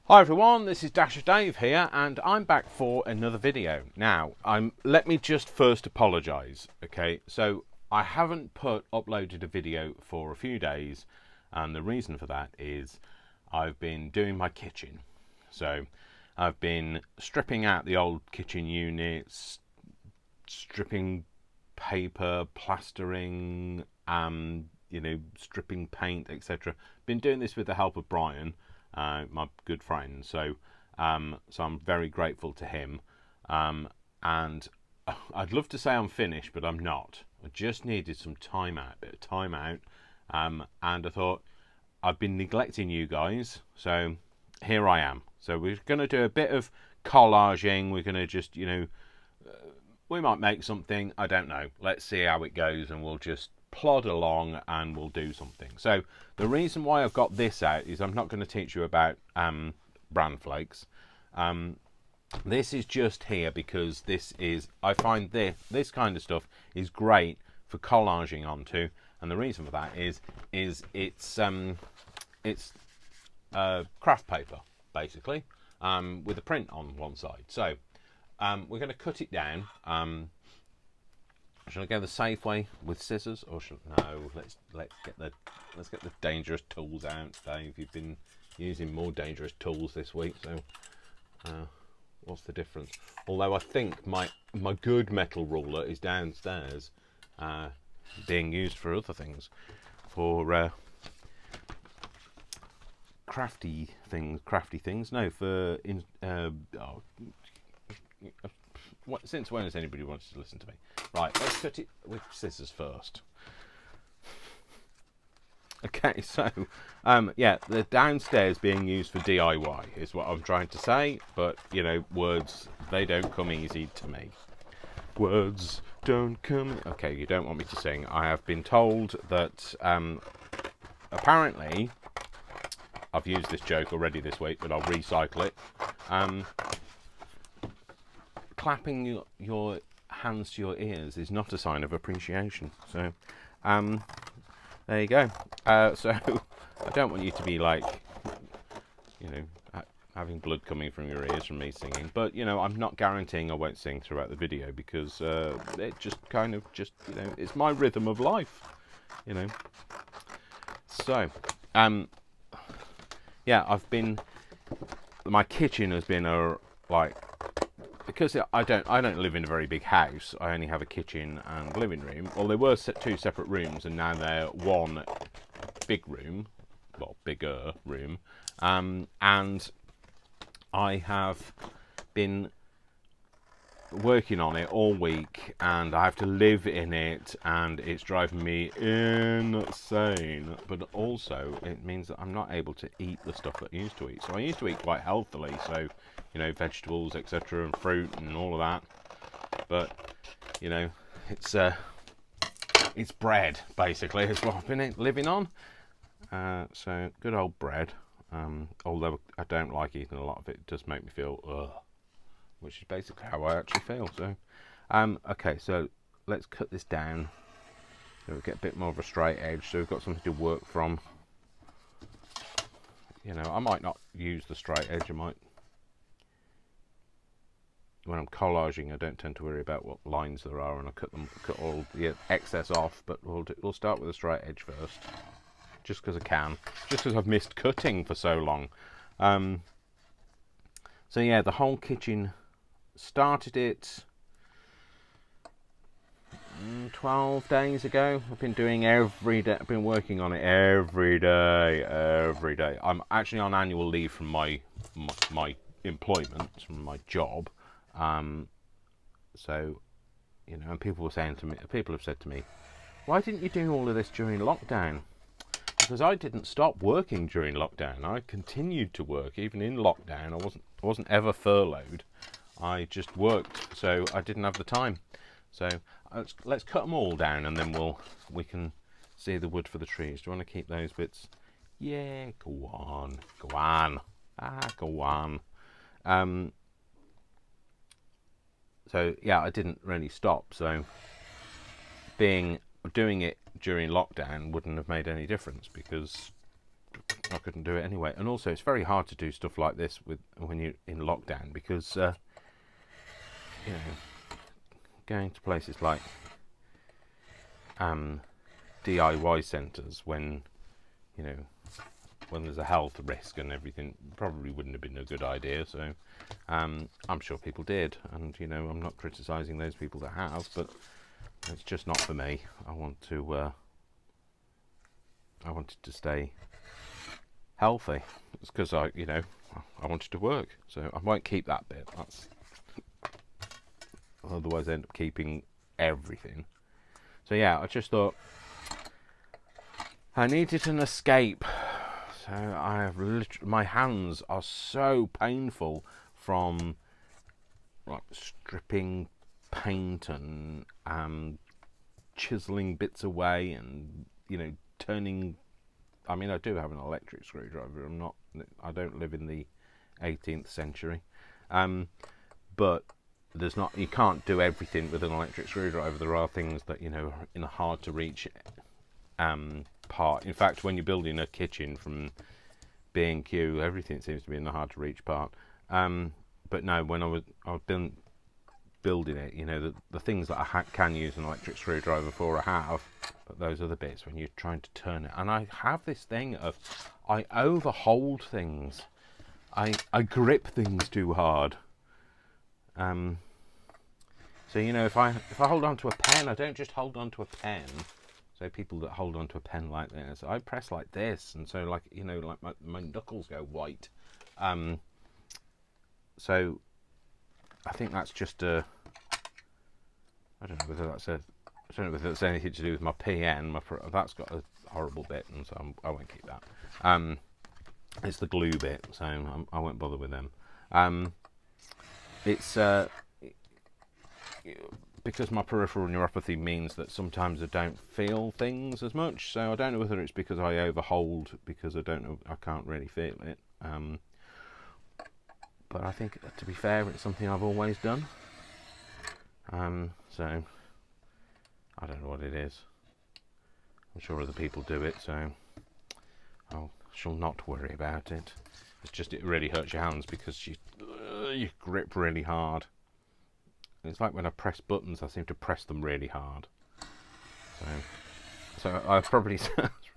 Hi everyone, this is Dasher Dave here, and I'm back for another video. Now, let me just first apologise, okay? So, I haven't uploaded a video for a few days, and the reason for that is I've been doing my kitchen. So, I've been stripping out the old kitchen units, stripping paper, plastering, stripping paint, etc. Been doing this with the help of Brian, my good friend. So I'm very grateful to him. And I'd love to say I'm finished, but I'm not. I just needed some time out, bit of time out. And I thought I've been neglecting you guys, so here I am. So we're going to do a bit of collaging. We're going to just, we might make something. I don't know. Let's see how it goes, and we'll just plod along and we'll do something. So the reason why I've got this out is I'm not going to teach you about bran flakes. This is just here because I find this kind of stuff is great for collaging onto, and the reason for that is it's craft paper basically, with a print on one side. So we're going to cut it down. Shall I go the safe way with scissors, or no? Let's get the dangerous tools out, Dave. You've been using more dangerous tools this week, so what's the difference? Although I think my good metal ruler is downstairs, being used for other things, for crafty things. No, for since when has anybody wanted to listen to me? Right, let's cut it with scissors first. Okay, so the downstairs being used for DIY is what I'm trying to say, but words, they don't come easy to me. Words don't come. Okay, you don't want me to sing. I have been told that apparently I've used this joke already this week, but I'll recycle it. Clapping your hands to your ears is not a sign of appreciation. So there you go. So I don't want you to be like, having blood coming from your ears from me singing, but I'm not guaranteeing I won't sing throughout the video, because it just kind of it's my rhythm of life. So my kitchen has been because I don't live in a very big house. I only have a kitchen and living room. Well, there were two separate rooms, and now they're one big room, well, bigger room. And I have been working on it all week, and I have to live in it, and it's driving me insane. But also, it means that I'm not able to eat the stuff that I used to eat. So I used to eat quite healthily, so vegetables, etc., and fruit and all of that. But it's bread basically is what I've been living on. So good old bread. Although I don't like eating a lot of it, it does make me feel which is basically how I actually feel. So okay, so let's cut this down so we get a bit more of a straight edge, so we've got something to work from. I might not use the straight edge. I might, when I'm collaging, I don't tend to worry about what lines there are, and I cut all the excess off. But we'll start with a straight edge first, just because I can, just because I've missed cutting for so long. So yeah, the whole kitchen, started it 12 days ago. I've been doing every day. I've been working on it every day. I'm actually on annual leave from my employment, from my job. So, and people have said to me, why didn't you do all of this during lockdown? Because I didn't stop working during lockdown. I continued to work even in lockdown. I wasn't ever furloughed. I just worked, so I didn't have the time. So let's cut them all down, and then we can see the wood for the trees. Do you want to keep those bits? Yeah, go on. Go on. So yeah, I didn't really stop. So doing it during lockdown wouldn't have made any difference, because I couldn't do it anyway. And also, it's very hard to do stuff like this when you're in lockdown, because you know, going to places like DIY centres when there's a health risk and everything probably wouldn't have been a good idea. So I'm sure people did, and I'm not criticising those people that have, but it's just not for me. I wanted to stay healthy. It's because I wanted to work, so I might keep that bit. Otherwise I end up keeping everything. So yeah, I just thought I needed an escape. So I have my hands are so painful from like stripping paint and chiseling bits away, and turning. I mean, I do have an electric screwdriver. I don't live in the 18th century, but there's not. You can't do everything with an electric screwdriver. There are things that are in a hard to reach part. In fact, when you're building a kitchen from B&Q, everything seems to be in the hard to reach part. But no, when I was building it, the things that I can use an electric screwdriver for, I have. But those are the bits when you're trying to turn it. And I have this thing of I overhold things. I grip things too hard. So if I hold on to a pen, I don't just hold on to a pen. So people that hold on to a pen like this, I press like this, and so like my knuckles go white. So I think that's just I don't know whether that's anything to do with my PN. That's got a horrible bit, and so I won't keep that. It's the glue bit, so I won't bother with them. It's because my peripheral neuropathy means that sometimes I don't feel things as much. So I don't know whether it's because I overhold, because I can't really feel it. But I think, to be fair, it's something I've always done. So I don't know what it is. I'm sure other people do it, so I shall not worry about it. It's just it really hurts your hands because you grip really hard. It's like when I press buttons, I seem to press them really hard. So I probably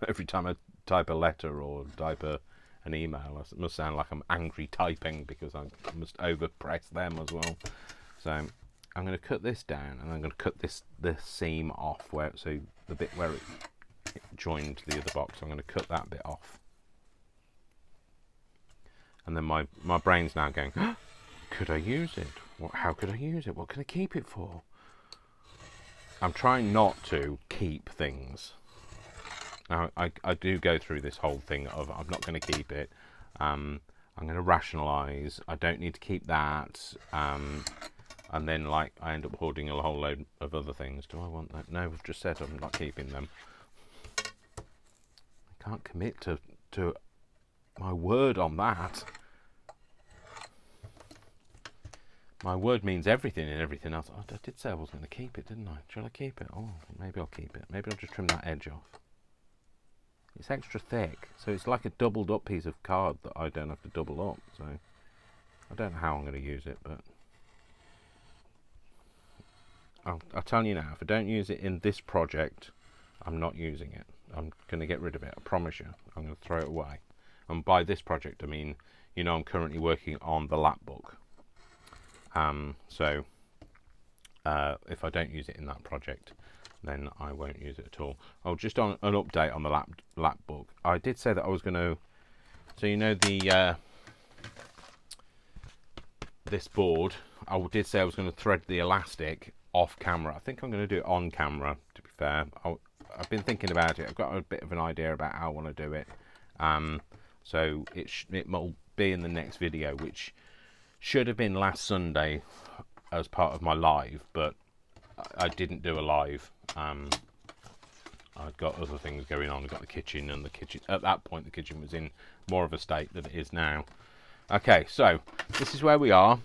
every time I type a letter or type an email, it must sound like I'm angry typing because I must overpress them as well. So I'm going to cut this down, and I'm going to cut this seam off so the bit where it joined the other box, I'm going to cut that bit off. And then my brain's now going, could I use it? How could I use it? What can I keep it for? I'm trying not to keep things. Now, I do go through this whole thing of I'm not going to keep it. I'm going to rationalise. I don't need to keep that. And then I end up hoarding a whole load of other things. Do I want that? No, I've just said I'm not keeping them. I can't commit to my word on that. My word means everything and everything else. I did say I was going to keep it, didn't I? Shall I keep it? Oh, maybe I'll keep it. Maybe I'll just trim that edge off. It's extra thick, so it's like a doubled up piece of card that I don't have to double up. So I don't know how I'm going to use it, but I'll tell you now, if I don't use it in this project, I'm not using it. I'm going to get rid of it, I promise you. I'm going to throw it away. And by this project, I mean, I'm currently working on the lap book. So if I don't use it in that project, then I won't use it at all. Oh, just on an update on the lap book. I did say that I was going to, so the this board, I did say I was going to thread the elastic off camera. I think I'm going to do it on camera, to be fair. I've been thinking about it. I've got a bit of an idea about how I want to do it. So it will be in the next video, which should have been last Sunday as part of my live, but I didn't do a live. I'd got other things going on. I've got the kitchen, and at that point the kitchen was in more of a state than it is now. Okay, so this is where we are.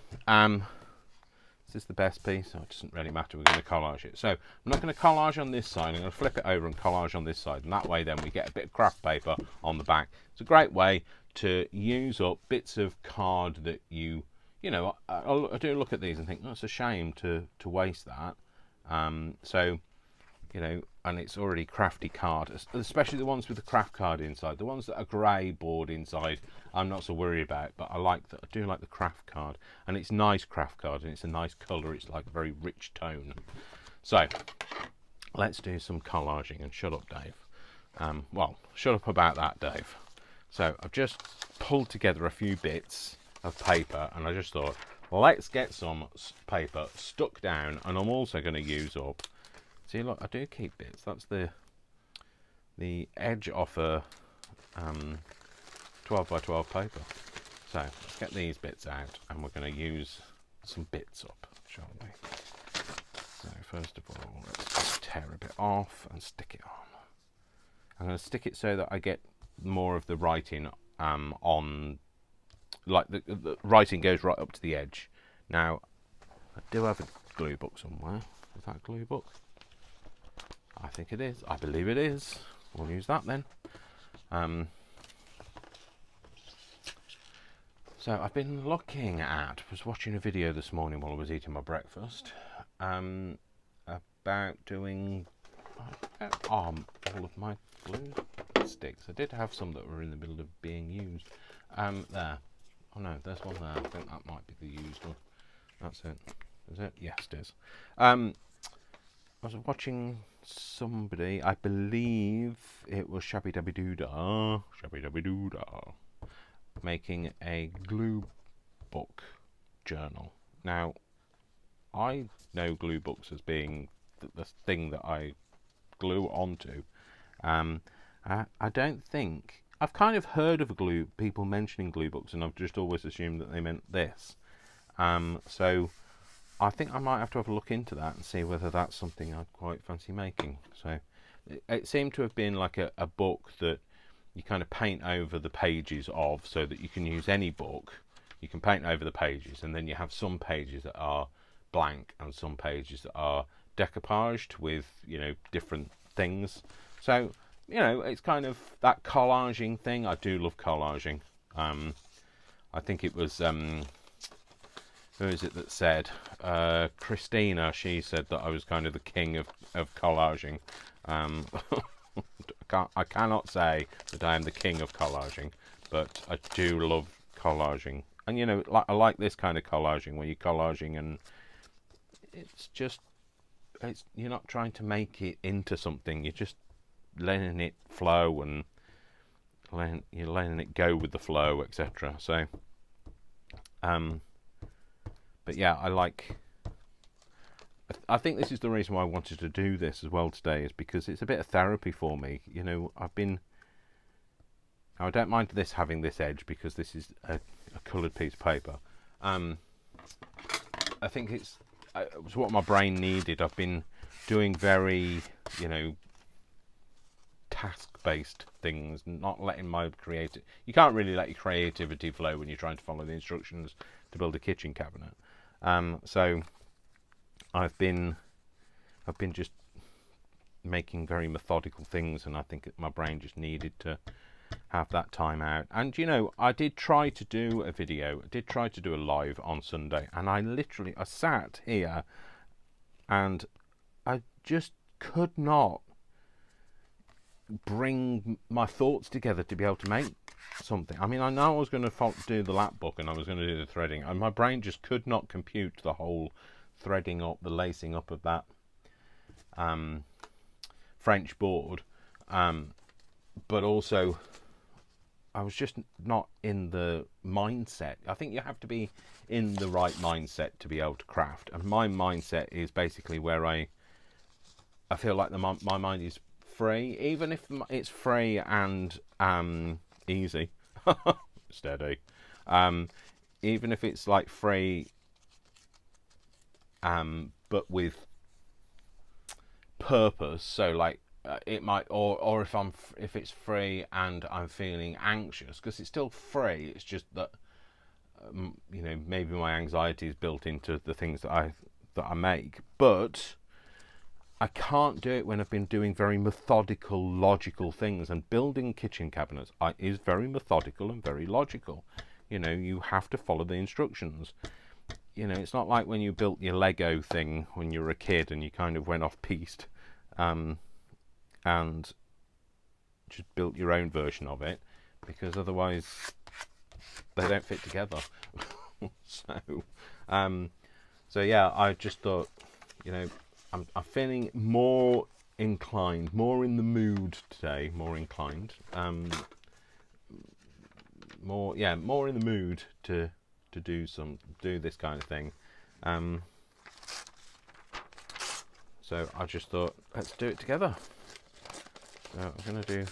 Is this the best piece? Oh, it doesn't really matter, we're going to collage it. So I'm not going to collage on this side, I'm going to flip it over and collage on this side, and that way then we get a bit of craft paper on the back. It's a great way to use up bits of card that you know, I do look at these and think, oh, it's a shame to waste that. So, you know, and it's already crafty card, especially the ones with the craft card inside. The ones that are grey board inside, I'm not so worried about, but I do like the craft card, and it's nice craft card, and it's a nice colour. It's like a very rich tone. So let's do some collaging, and shut up, Dave. Well, shut up about that, Dave. So I've just pulled together a few bits of paper, and I just thought, well, let's get some paper stuck down, and I'm also going to use up. See, look, I do keep bits. That's the edge off a 12 by 12 paper. So let's get these bits out, and we're going to use some bits up, shall we? So first of all, let's just tear a bit off and stick it on. I'm going to stick it so that I get more of the writing on, like the writing goes right up to the edge. Now, I do have a glue book somewhere. Is that a glue book? I think it is. I believe it is. We'll use that then. So I've been was watching a video this morning while I was eating my breakfast, about doing all of my glue sticks. I did have some that were in the middle of being used. There. Oh no, there's one there. I think that might be the used one. That's it. Is it? Yes, it is. I was watching somebody, I believe it was Shabby Dabby Doodah, making a glue book journal. Now, I know glue books as being the thing that I glue onto. I don't think, I've kind of heard of people mentioning glue books, and I've just always assumed that they meant this. So I think I might have to have a look into that and see whether that's something I'd quite fancy making. So it seemed to have been like a book that you kind of paint over the pages of, so that you can use any book, you can paint over the pages, and then you have some pages that are blank and some pages that are decoupaged with, you know, different things. So, you know, it's kind of that collaging thing. I do love collaging. I think it was who is it that said? Christina. She said that I was kind of the king of collaging. I cannot say that I am the king of collaging, but I do love collaging. And you know, I like this kind of collaging where you're collaging and you're not trying to make it into something. You're just letting it flow and you're letting it go with the flow, etc. So, but yeah, I think this is the reason why I wanted to do this as well today, is because it's a bit of therapy for me. You know, I don't mind this having this edge because this is a coloured piece of paper. I think it was what my brain needed. I've been doing very, you know, task-based things, not letting my you can't really let your creativity flow when you're trying to follow the instructions to build a kitchen cabinet. So I've been just making very methodical things, and I think my brain just needed to have that time out. And you know, I did try to do a video, I did try to do a live on Sunday, and I sat here and I just could not bring my thoughts together to be able to make something. I mean, I know I was going to do the lap book and I was going to do the threading, and my brain just could not compute the whole threading up, the lacing up of that French board, but also I was just not in the mindset. I think you have to be in the right mindset to be able to craft, and my mindset is basically where I feel like my mind is free, even if it's free and easy, steady, even if it's like free, but with purpose. So like it might, or if it's free and I'm feeling anxious, because it's still free, it's just that you know, maybe my anxiety is built into the things that I make, but I can't do it when I've been doing very methodical, logical things. And building kitchen cabinets is very methodical and very logical. You know, you have to follow the instructions. You know, it's not like when you built your Lego thing when you were a kid and you kind of went off piste and just built your own version of it, because otherwise they don't fit together. So yeah, I just thought, you know, I'm feeling more inclined, more in the mood today, more inclined, more in the mood to do this kind of thing. So I just thought, let's do it together. So I'm gonna do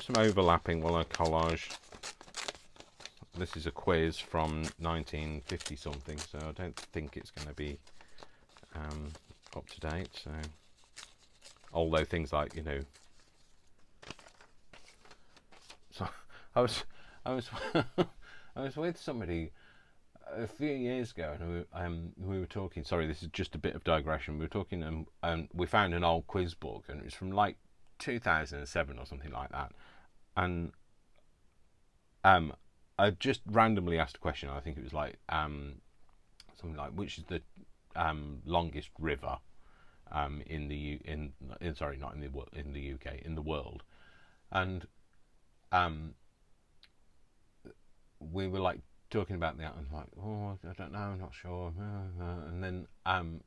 some overlapping while I collage. This is a quiz from 1950 something, so I don't think it's going to be up to date. So, although things like, you know, so I was I was with somebody a few years ago, and we were talking. Sorry, this is just a bit of digression. We were talking, and we found an old quiz book, and it was from like 2007 or something like that, and I just randomly asked a question. I think it was like something like, which is the longest river in the sorry, not in the UK, in the world, and we were like talking about that, and like, oh, I don't know, I'm not sure, and then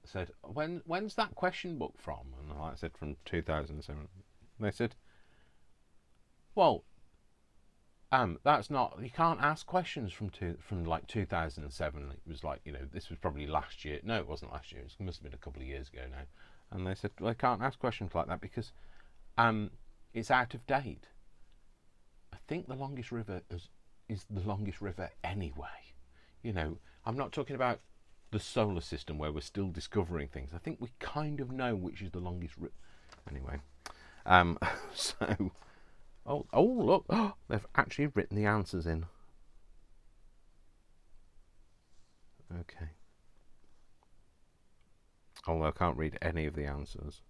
said, when's that question book from? And I said, from 2007. And they said, well, that's not, you can't ask questions from like 2007. It was like, you know, this was probably last year. No, it wasn't last year. It must have been a couple of years ago now. And they said, well, they can't ask questions like that because it's out of date. I think the longest river is the longest river anyway. You know, I'm not talking about the solar system where we're still discovering things. I think we kind of know which is the longest river. Anyway, so. Oh, look. Oh, they've actually written the answers in. Okay. Although I can't read any of the answers.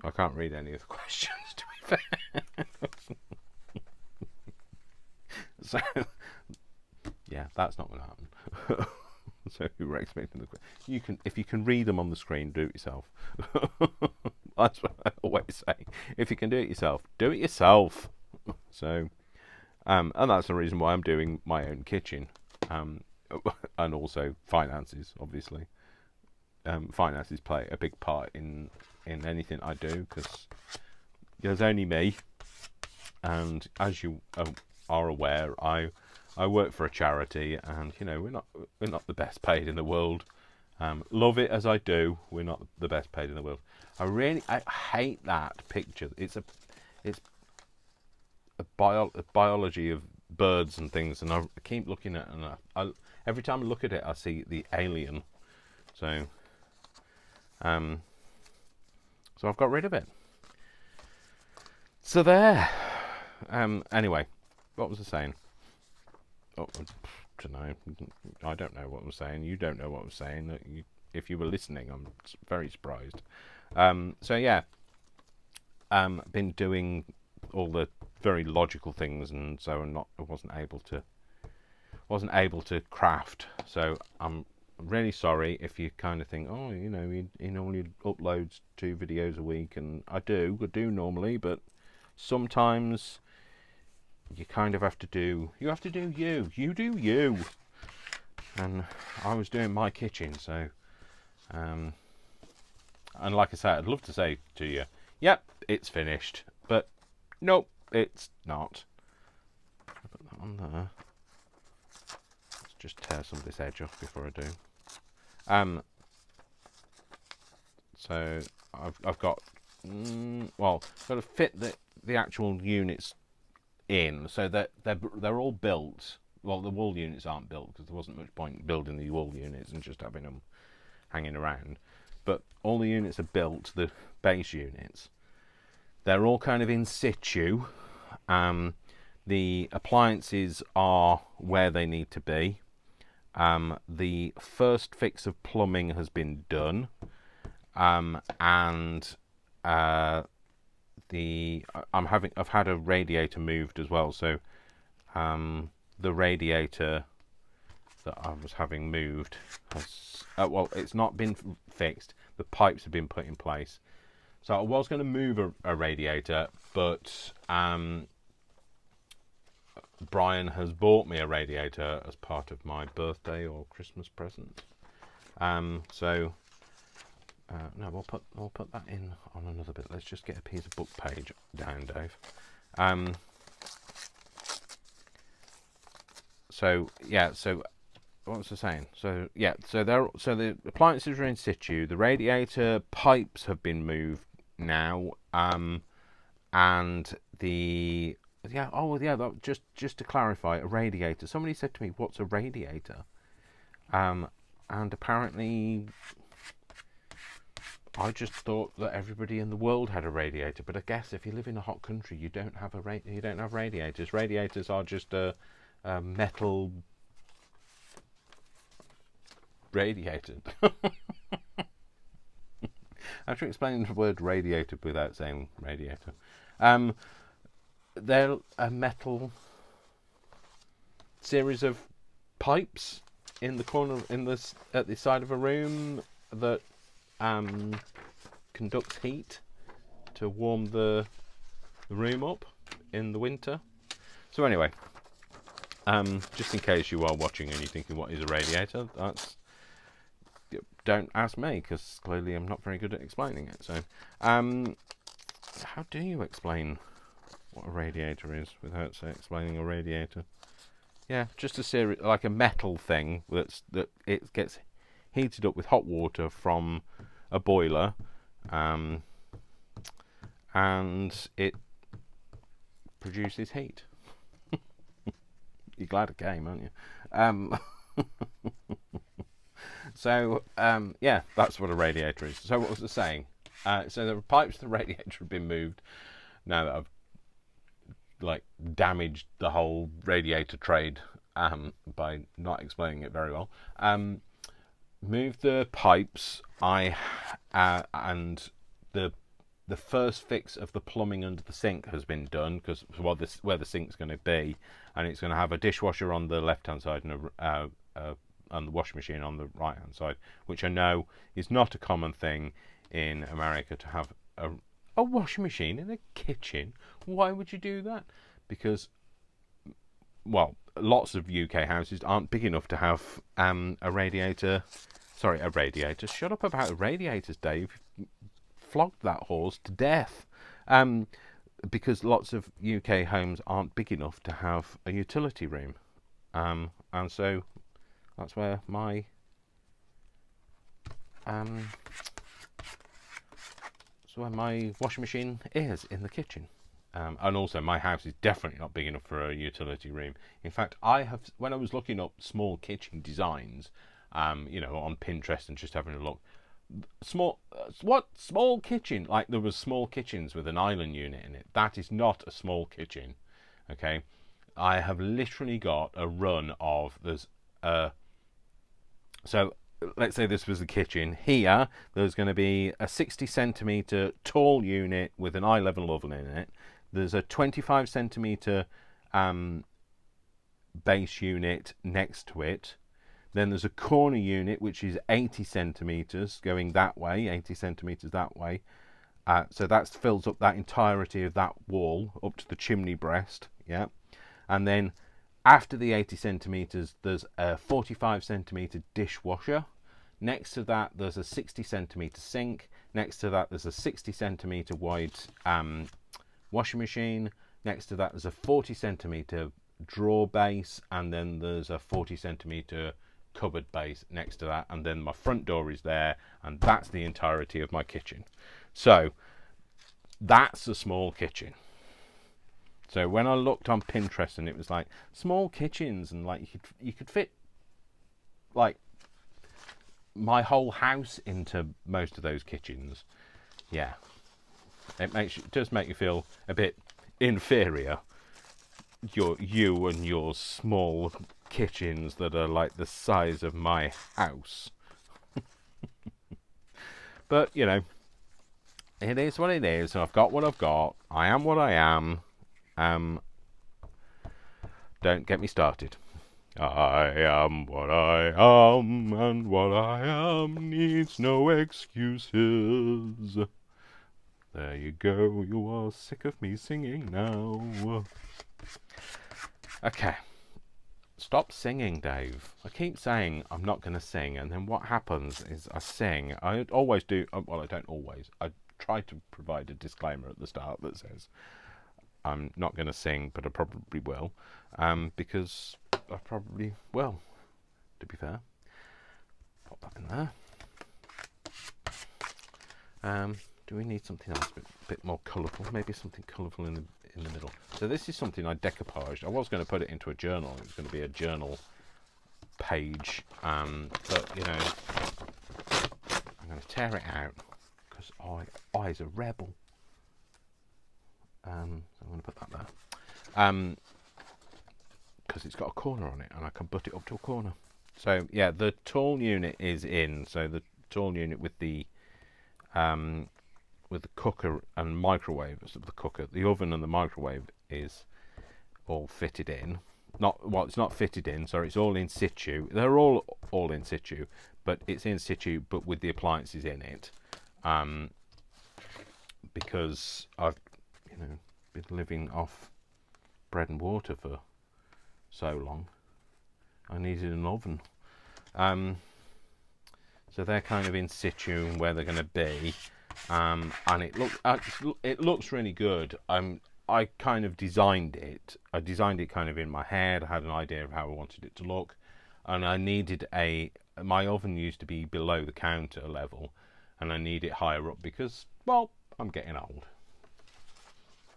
I can't read any of the questions, to be fair. So, yeah, that's not going to happen. So we were expecting the question. If you can read them on the screen, do it yourself. That's what I always say. If you can do it yourself, do it yourself. So, and that's the reason why I'm doing my own kitchen, and also finances. Obviously, finances play a big part in anything I do, because there's only me, and as you are aware, I work for a charity, and you know, we're not the best paid in the world. Love it as I do, we're not the best paid in the world. I hate that picture. It's a biology of birds and things, and I keep looking at it, and I every time I look at it, I see the alien. So I've got rid of it. So there. Anyway, what was I saying? Oh, I don't know what I'm saying. You don't know what I'm saying. If you were listening, I'm very surprised. So yeah, been doing all the very logical things, and so I wasn't able to craft. So I'm really sorry if you kind of think, oh, you know, he normally uploads 2 videos a week, and I do normally, but sometimes you kind of have to do you do you, and I was doing my kitchen. So and like I said, I'd love to say to you, yep, it's finished, but nope, it's not. I'll put that on there. Let's just tear some of this edge off before I do. So I've got got to fit the actual units in, so that they're all built. Well, the wall units aren't built because there wasn't much point building the wall units and just having them hanging around. But all the units are built, the base units. They're all kind of in situ. The appliances are where they need to be. The first fix of plumbing has been done, and I've had a radiator moved as well. So the radiator that I was having moved has well, it's not been fixed. The pipes have been put in place. So I was going to move a radiator, but Brian has bought me a radiator as part of my birthday or Christmas present. So no, we'll put that in on another bit. Let's just get a piece of book page down, Dave. So yeah, so what was I saying? So yeah, so the appliances are in situ. The radiator pipes have been moved now, and the just to clarify, a radiator. Somebody said to me, "What's a radiator?" And apparently, I just thought that everybody in the world had a radiator. But I guess if you live in a hot country, you don't have radiators. Radiators are just a metal radiator. I have to explain the word radiator without saying radiator. They're a metal series of pipes in the corner, at the side of a room that conducts heat to warm the room up in the winter. So anyway, just in case you are watching and you're thinking, what is a radiator? Don't ask me, because clearly I'm not very good at explaining it. So how do you explain what a radiator is without explaining a radiator? Yeah, just a series, like a metal thing that it gets heated up with hot water from a boiler, and it produces heat. You're glad it came, aren't you? So yeah, that's what a radiator is. So what was I saying? So the pipes to the radiator have been moved. Now that I've damaged the whole radiator trade by not explaining it very well. Moved the pipes. And the first fix of the plumbing under the sink has been done, because where the sink's going to be, and it's going to have a dishwasher on the left hand side and the washing machine on the right hand side, which I know is not a common thing in America to have a washing machine in a kitchen. Why would you do that? Because, well, lots of UK houses aren't big enough to have a radiator. Sorry, a radiator. Shut up about the radiators, Dave. Flogged that horse to death. Because lots of UK homes aren't big enough to have a utility room. And so that's where my washing machine is, in the kitchen. And also, my house is definitely not big enough for a utility room. In fact, when I was looking up small kitchen designs, on Pinterest and just having a look, small kitchen? Like, there was small kitchens with an island unit in it. That is not a small kitchen. Okay, I have literally got a run of so let's say this was the kitchen. Here, there's going to be a 60 centimetre tall unit with an eye level oven in it. There's a 25 centimetre base unit next to it. Then there's a corner unit which is 80 centimetres going that way, 80 centimetres that way. So that fills up that entirety of that wall up to the chimney breast. Yeah, and then after the 80 centimetres, there's a 45 centimetre dishwasher. Next to that, there's a 60 centimetre sink. Next to that, there's a 60 centimetre wide washing machine. Next to that, there's a 40 centimetre drawer base, and then there's a 40 centimetre cupboard base next to that, and then my front door is there, and that's the entirety of my kitchen. So that's a small kitchen. So when I looked on Pinterest, and it was like small kitchens, and like you could fit like my whole house into most of those kitchens. Yeah, it does make you feel a bit inferior you and your small kitchens that are like the size of my house. But you know, it is what it is. I've got what I've got. I am what I am. Don't get me started. I am what I am, and what I am needs no excuses. There you go, you are sick of me singing now. Okay, stop singing, Dave. I keep saying I'm not going to sing, and then what happens is I sing. I always do, well, I don't always. I try to provide a disclaimer at the start that says I'm not going to sing, but I probably will, because I probably will, to be fair. Pop that in there. Do we need something else a bit more colourful? Maybe something colourful in the middle. So this is something I decoupaged. I was going to put it into a journal. It was going to be a journal page, but you know, I'm going to tear it out because I's a rebel. So I'm going to put that there. Because it's got a corner on it and I can butt it up to a corner. So yeah, the tall unit is in. So the tall unit with the cooker and microwave, so the oven and the microwave is all fitted in. It's not fitted in. Sorry, it's all in situ. They're all in situ, but it's in situ, but with the appliances in it. Because I've been living off bread and water for so long, I needed an oven. So they're kind of in situ where they're going to be, and it looks really good. I kind of designed it. I designed it kind of in my head. I had an idea of how I wanted it to look, and I needed my oven used to be below the counter level, and I need it higher up because, well, I'm getting old.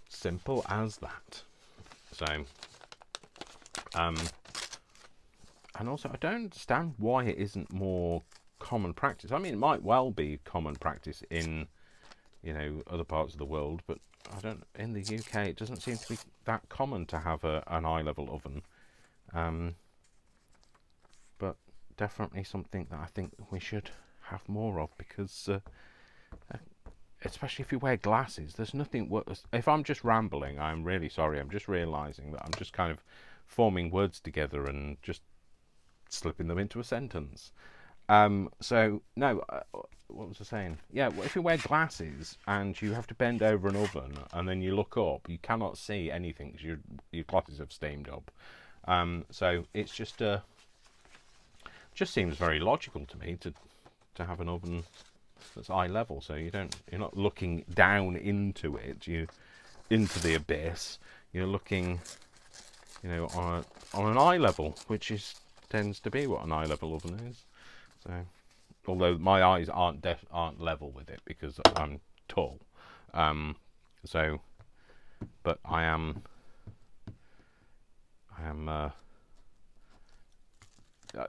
Simple as that. So, and also I don't understand why it isn't more common practice. I mean, it might well be common practice in, other parts of the world, but in the UK it doesn't seem to be that common to have an eye level oven. But definitely something that I think we should have more of, because especially if you wear glasses, there's nothing worse. If I'm just rambling, I'm really sorry. I'm just realising that I'm just kind of forming words together and just slipping them into a sentence. So no, what was I saying? Yeah, if you wear glasses and you have to bend over an oven and then you look up, you cannot see anything because your glasses have steamed up. So it's just seems very logical to me to have an oven that's eye level, so you're not looking down into it, into the abyss. You're looking, on an eye level, which tends to be what an eye level oven is. So, although my eyes aren't level with it because I'm tall, but I am.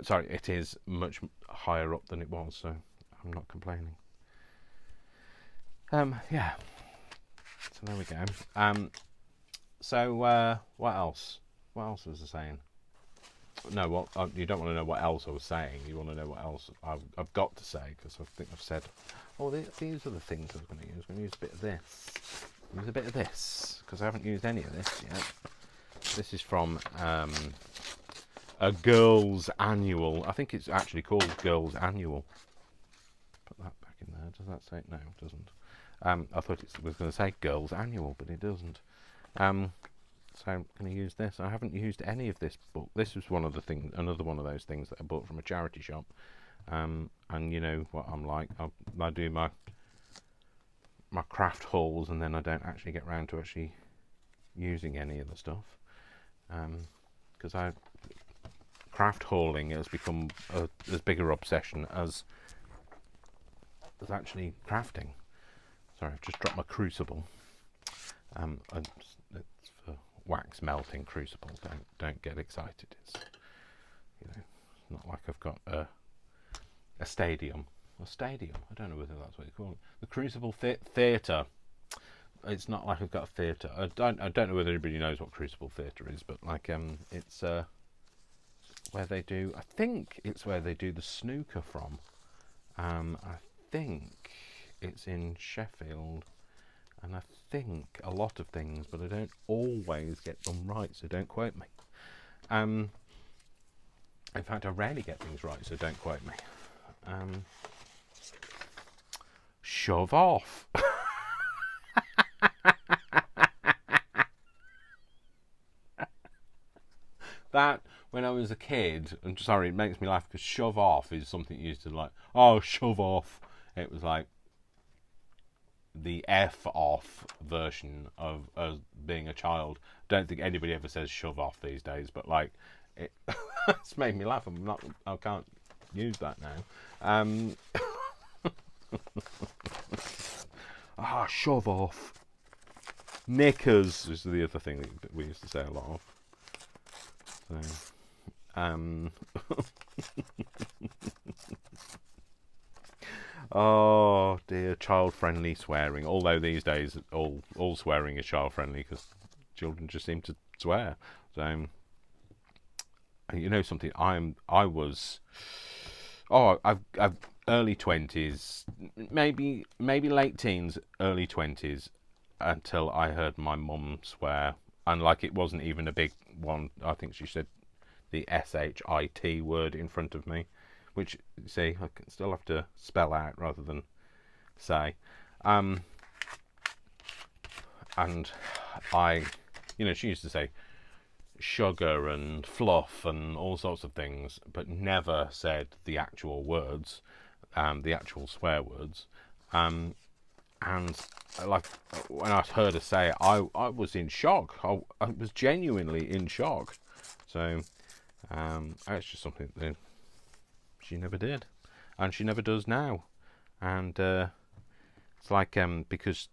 Sorry, it is much higher up than it was, so I'm not complaining. Yeah. So there we go. So what else? What else was I saying? No, you don't want to know what else I was saying. You want to know what else I've got to say, because I think I've said, these are the things I was going to use. I'm going to use a bit of this. Use a bit of this, because I haven't used any of this yet. This is from a Girls' Annual. I think it's actually called Girls' Annual. Put that back in there. Does that say? No, it doesn't. I thought it was going to say Girls' Annual, but it doesn't. So I'm going to use this. I haven't used any of this book. This was another one of those things that I bought from a charity shop. And you know what I'm like. I do my craft hauls, and then I don't actually get round to actually using any of the stuff. Because craft hauling has become as bigger obsession as actually crafting. Sorry, I've just dropped my crucible. It's for wax melting crucible. Don't get excited. It's not like I've got a stadium. A stadium. I don't know whether that's what you call it. The Crucible Theatre. it's not like I've got a theatre. I don't know whether anybody knows what Crucible Theatre is, but like it's where they do. I think it's where they do the snooker from. I think it's in Sheffield, and I think a lot of things, but I don't always get them right, so don't quote me. In fact, I rarely get things right, so don't quote me. Shove off. That, when I was a kid, I'm sorry, it makes me laugh because shove off is something you used to like, oh, shove off. It was like the F off version of being a child. Don't think anybody ever says shove off these days, but like, it's made me laugh. I can't use that now. Shove off. Knickers is the other thing that we used to say a lot of. Oh dear, child-friendly swearing. Although these days, all swearing is child-friendly because children just seem to swear. So, you know something, I've early 20s, maybe late teens, early 20s, until I heard my mum swear, and like it wasn't even a big one. I think she said the shit word in front of me, which, see, I can still have to spell out rather than say. And she used to say sugar and fluff and all sorts of things, but never said the actual words, the actual swear words. And like when I heard her say it, I was in shock. I was genuinely in shock. So it's just something that she never did, and she never does now. And it's like because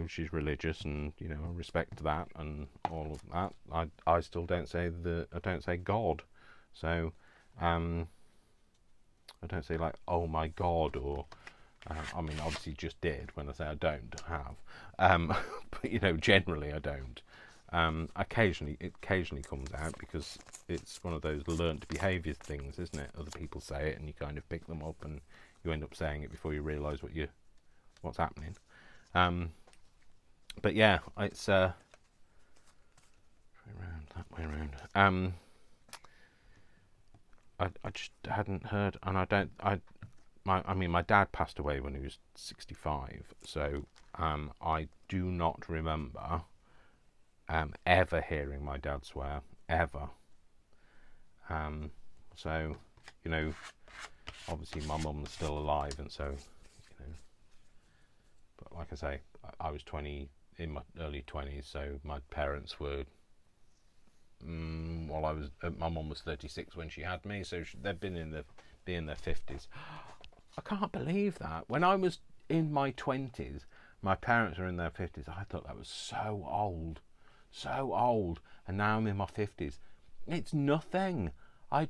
she's religious, and I respect that and all of that. I still don't say God. So I don't say like, oh my God, or I mean, obviously just did when I say I don't have, but generally I don't. Occasionally it comes out because it's one of those learnt behaviour things, isn't it? Other people say it and you kind of pick them up and you end up saying it before you realise what's happening. But yeah, it's that way around. I just hadn't heard, and my dad passed away when he was 65, so I do not remember ever hearing my dad swear, ever. So, obviously my mum's still alive, and so, but like I say, I was 20, in my early 20s, so my parents were, my mum was 36 when she had me, so they've been in their 50s. I can't believe that. When I was in my 20s, my parents were in their 50s. I thought that was so old, and now I'm in my 50s. It's nothing. I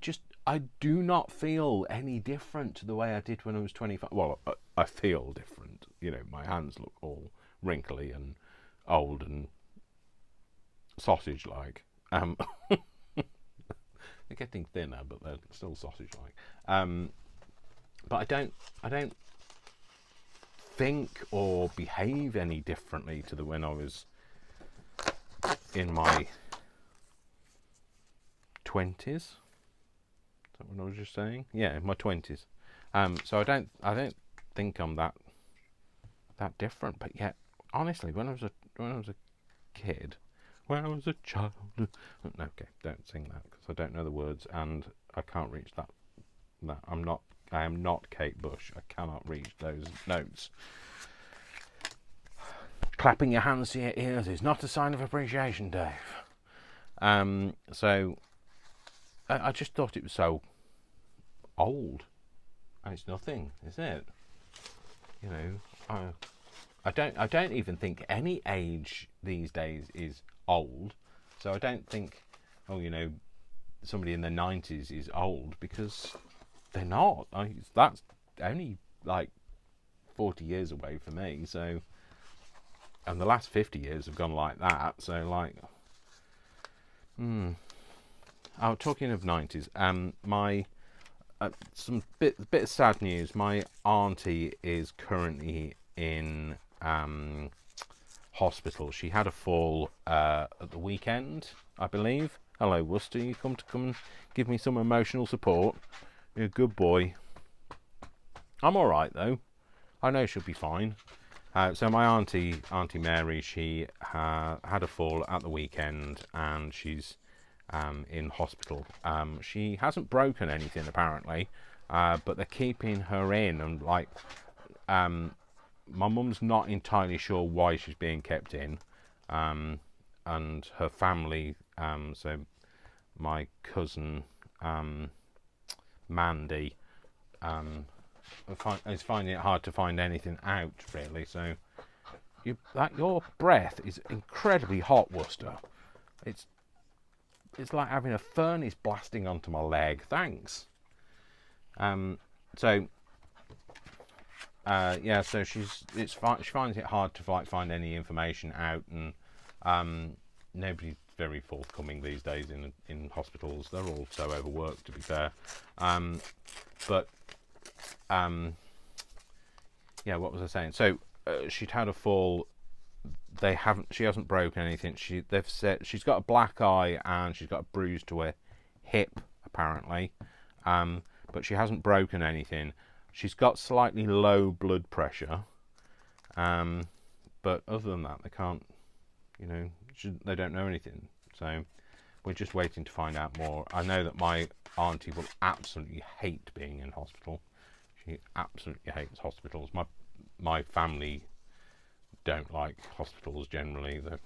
do not feel any different to the way I did when I was 25. Well, I feel different. My hands look all wrinkly and old and sausage-like. They're getting thinner, but they're still sausage-like. But I don't think or behave any differently to when I was in my 20s. Is that what I was just saying? Yeah, in my 20s. So I don't think I'm that different. But yet, honestly, when I was a kid, when I was a child, okay, don't sing that because I don't know the words and I can't reach that. I am not Kate Bush. I cannot reach those notes. Clapping your hands to your ears is not a sign of appreciation, Dave. So I just thought it was so old, and it's nothing, is it? I don't even think any age these days is old. So I don't think, somebody in their 90s is old, because they're not. That's only like 40 years away for me. So and the last 50 years have gone like that. So like, oh, talking of 90s, my some bit of sad news. My auntie is currently in hospital. She had a fall at the weekend, I believe. Hello, Worcester. You come and give me some emotional support. You're a good boy. I'm all right though. I know she'll be fine. So my auntie Mary, she had a fall at the weekend, and she's in hospital. She hasn't broken anything apparently, but they're keeping her in, and like, my mum's not entirely sure why she's being kept in, and her family. So my cousin Mandy is finding it hard to find anything out really. So your breath is incredibly hot, Worcester. It's like having a furnace blasting onto my leg. Thanks. So she finds it hard to like find any information out, and nobody's very forthcoming these days in hospitals. They're all so overworked, to be fair. What was I saying? So she'd had a fall. She hasn't broken anything. They've said she's got a black eye and she's got a bruise to her hip apparently, but she hasn't broken anything. She's got slightly low blood pressure, but other than that, they can't. They don't know anything. So we're just waiting to find out more. I know that my auntie will absolutely hate being in hospital. She absolutely hates hospitals. My family don't like hospitals generally. They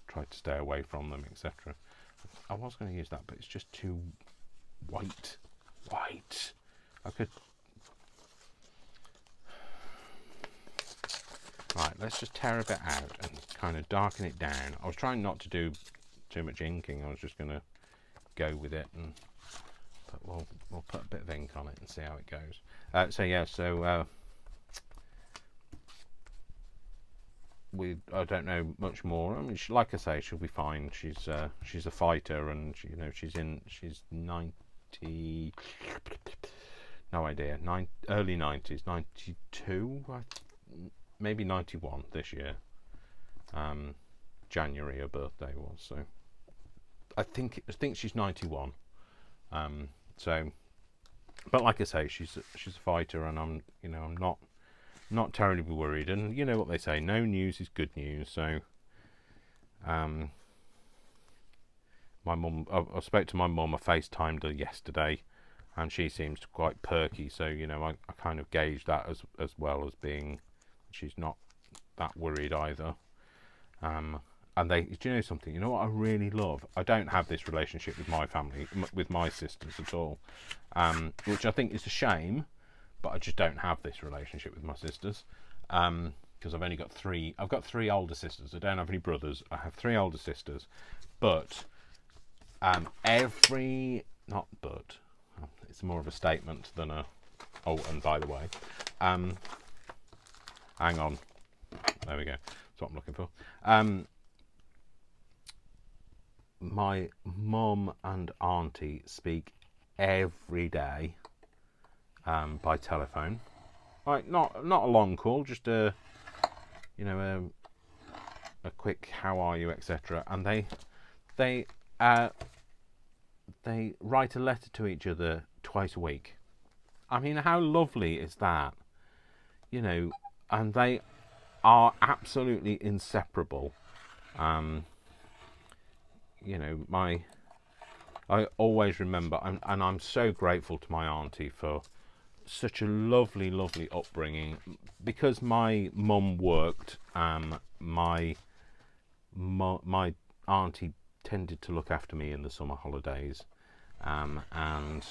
try to stay away from them, etc. I was going to use that, but it's just too white. I could. Right, let's just tear a bit out and kind of darken it down. I was trying not to do too much inking. I was just going to go with it, but we'll put a bit of ink on it and see how it goes. I don't know much more. I mean, like I say, she'll be fine. She's a fighter, and she's 90. No idea. Early 90s, 92, maybe 91 this year. January her birthday was, so I think she's 91. But like I say, she's a fighter, and I'm not terribly worried. And you know what they say, no news is good news. So my mum, I spoke to my mum. I FaceTimed her yesterday, and she seems quite perky. So I kind of gauged that as well as being she's not that worried either. And do you know something? You know what I really love? I don't have this relationship with my family, with my sisters at all, which I think is a shame. But I just don't have this relationship with my sisters, because I've only got three. I've got three older sisters. I don't have any brothers. I have three older sisters, but it's more of a statement than a. Oh, and by the way, hang on. There we go. That's what I'm looking for. My mum and auntie speak every day. By telephone, right? Not a long call, just a quick "how are you," etc. And they write a letter to each other twice a week. I mean, how lovely is that? And they are absolutely inseparable. I always remember, and I'm so grateful to my auntie for such a lovely upbringing. Because my mum worked, my auntie tended to look after me in the summer holidays, and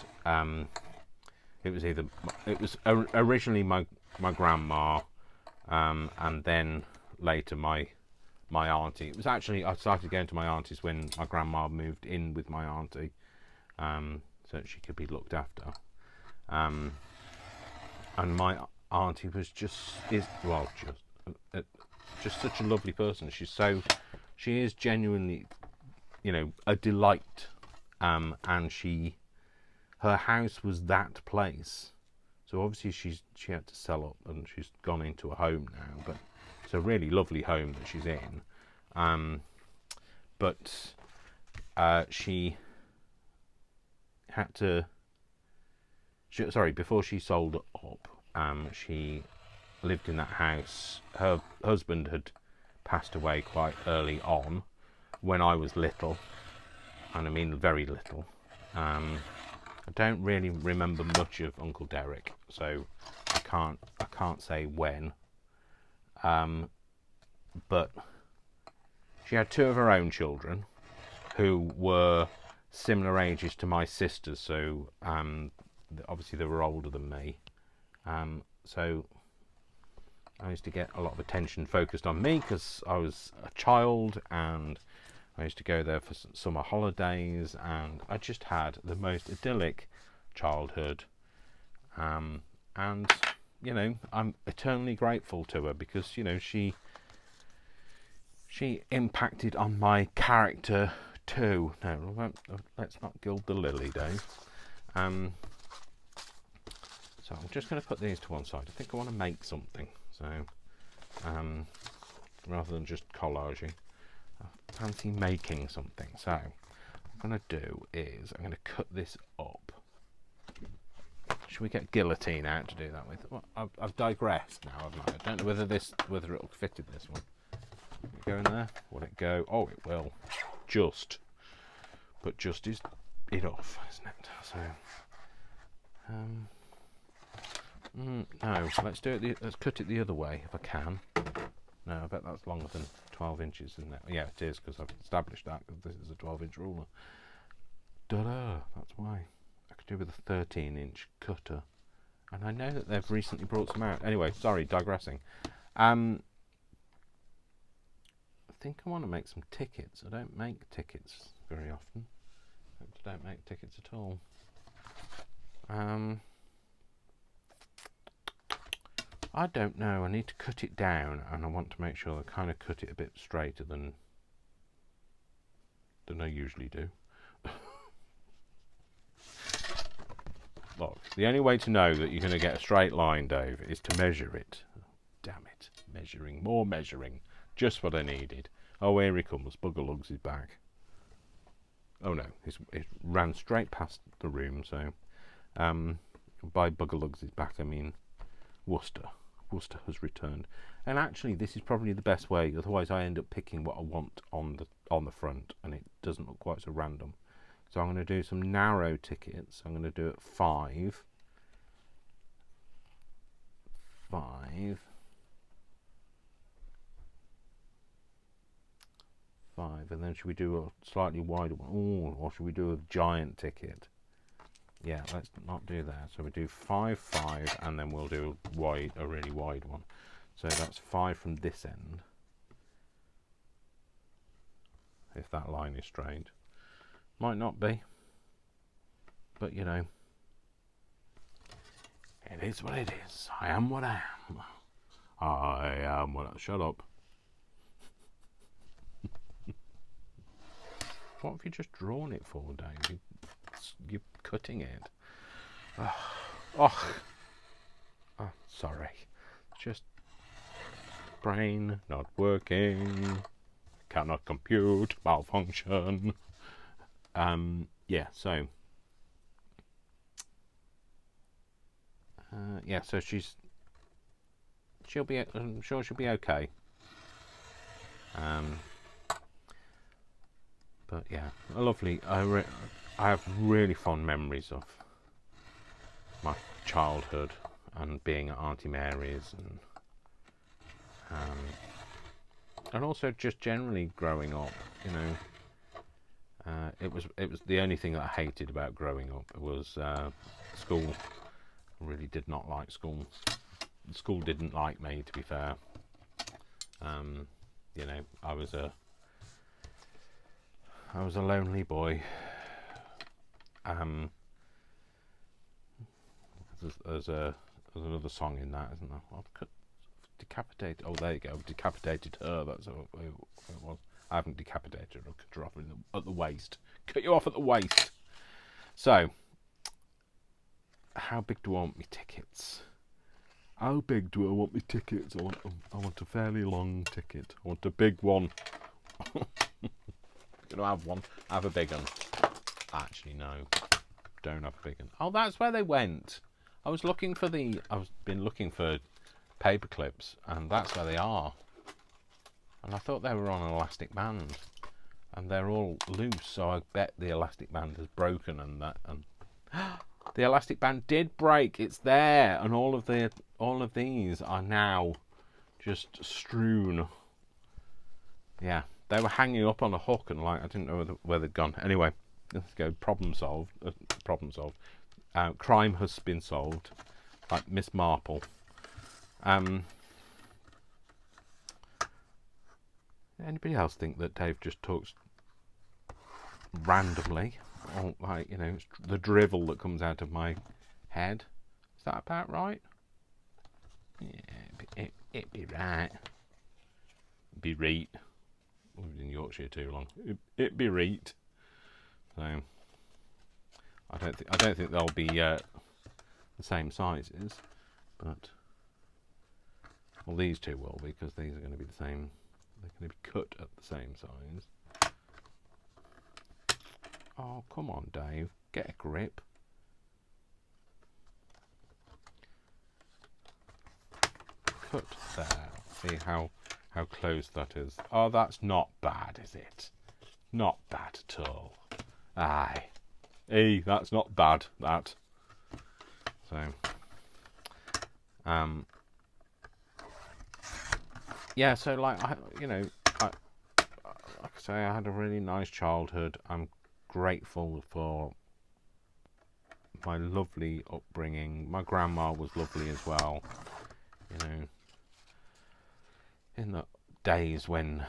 it was originally my grandma, and then later my auntie. It was actually, I started going to my auntie's when my grandma moved in with my auntie, so that she could be looked after. And my auntie was just such a lovely person. She is genuinely, you know, a delight. And her house was that place. So obviously she had to sell up, and she's gone into a home now. But it's a really lovely home that she's in. But she had to. Before she sold up, she lived in that house. Her husband had passed away quite early on, when I was little, and I mean very little. I don't really remember much of Uncle Derek, so I can't say when. But she had two of her own children, who were similar ages to my sisters, so obviously they were older than me. So I used to get a lot of attention focused on me because I was a child, and I used to go there for summer holidays, and I just had the most idyllic childhood. And you know, I'm eternally grateful to her, because you know she impacted on my character too. No, let's not gild the lily, Dave. So I'm just going to put these to one side. I think I want to make something, so rather than just collaging, I fancy making something. So what I'm going to do is I'm going to cut this up. Should we get guillotine out to do that with? Well, I've digressed now, haven't I? I don't know whether it'll fit in this one. Will it go in there? Will it go? Oh, it will. But just is enough, isn't it? So no, let's cut it the other way if I can. No, I bet that's longer than 12 inches, isn't it? Yeah, it is, because I've established that, because this is a 12-inch ruler. That's why. I could do with a 13-inch cutter. And I know that they've recently brought some out. Anyway, sorry, digressing. I think I want to make some tickets. I don't make tickets very often. I don't make tickets at all. I don't know. I need to cut it down, and I want to make sure I kind of cut it a bit straighter than I usually do. Look, the only way to know that you're going to get a straight line, Dave, is to measure it. Oh, damn it. Measuring. More measuring. Just what I needed. Oh, here he comes. Buggerlugs is back. Oh, no. It ran straight past the room, so... by Buggerlugs is back, I mean Worcester. Worcester has returned. And actually, this is probably the best way. Otherwise, I end up picking what I want on the front, and it doesn't look quite so random. So I'm going to do some narrow tickets. I'm going to do it 5. 5. 5. And then should we do a slightly wider one? Oh, or should we do a giant ticket? Yeah, let's not do that. So we do 5, 5, and then we'll do a really wide one. So that's 5 from this end, if that line is straight. Might not be, but you know, it is what it is. I am what I am. I am what I... Shut up. What have you just drawn it for, Dave? You're cutting it. Oh, sorry. Just brain not working. Cannot compute. Malfunction. Yeah. So. Yeah. So she'll be. I'm sure she'll be okay. But yeah, lovely. I have really fond memories of my childhood and being at Auntie Mary's, and also just generally growing up. You know, it was the only thing that I hated about growing up. It was school. I really did not like school. School didn't like me, to be fair. You know, I was a lonely boy. There's another song in that, isn't there? I've cut Decapitated. Oh, there you go. Decapitated her. That's what it was. I haven't decapitated her. Cut her off at the waist. Cut you off at the waist. So, how big do I want my tickets? How big do I want my tickets? I want a fairly long ticket. I want a big one. Gonna have one. Have a big one. Actually, no. Don't have a big one. Oh, that's where they went. I've been looking for paper clips, and that's where they are. And I thought they were on an elastic band, and they're all loose. So I bet the elastic band has broken, and the elastic band did break. It's there, and all of these are now just strewn. Yeah, they were hanging up on a hook, and like I didn't know where they'd gone. Anyway, let's go. Problem solved. Problem solved. Crime has been solved. Like Miss Marple. Anybody else think that Dave just talks randomly, or like, you know, the drivel that comes out of my head? Is that about right? Yeah, it'd be right. Be right. We've been in Yorkshire too long. It'd be right. So I don't think they'll be the same sizes, but well, these two will, because these are going to be the same. They're going to be cut at the same size. Oh, come on, Dave. Get a grip. Cut there. See how close that is. Oh, that's not bad, is it? Not bad at all. Aye. Hey, that's not bad, that. So, yeah, so like, like I say, I had a really nice childhood. I'm grateful for my lovely upbringing. My grandma was lovely as well. You know, in the days when,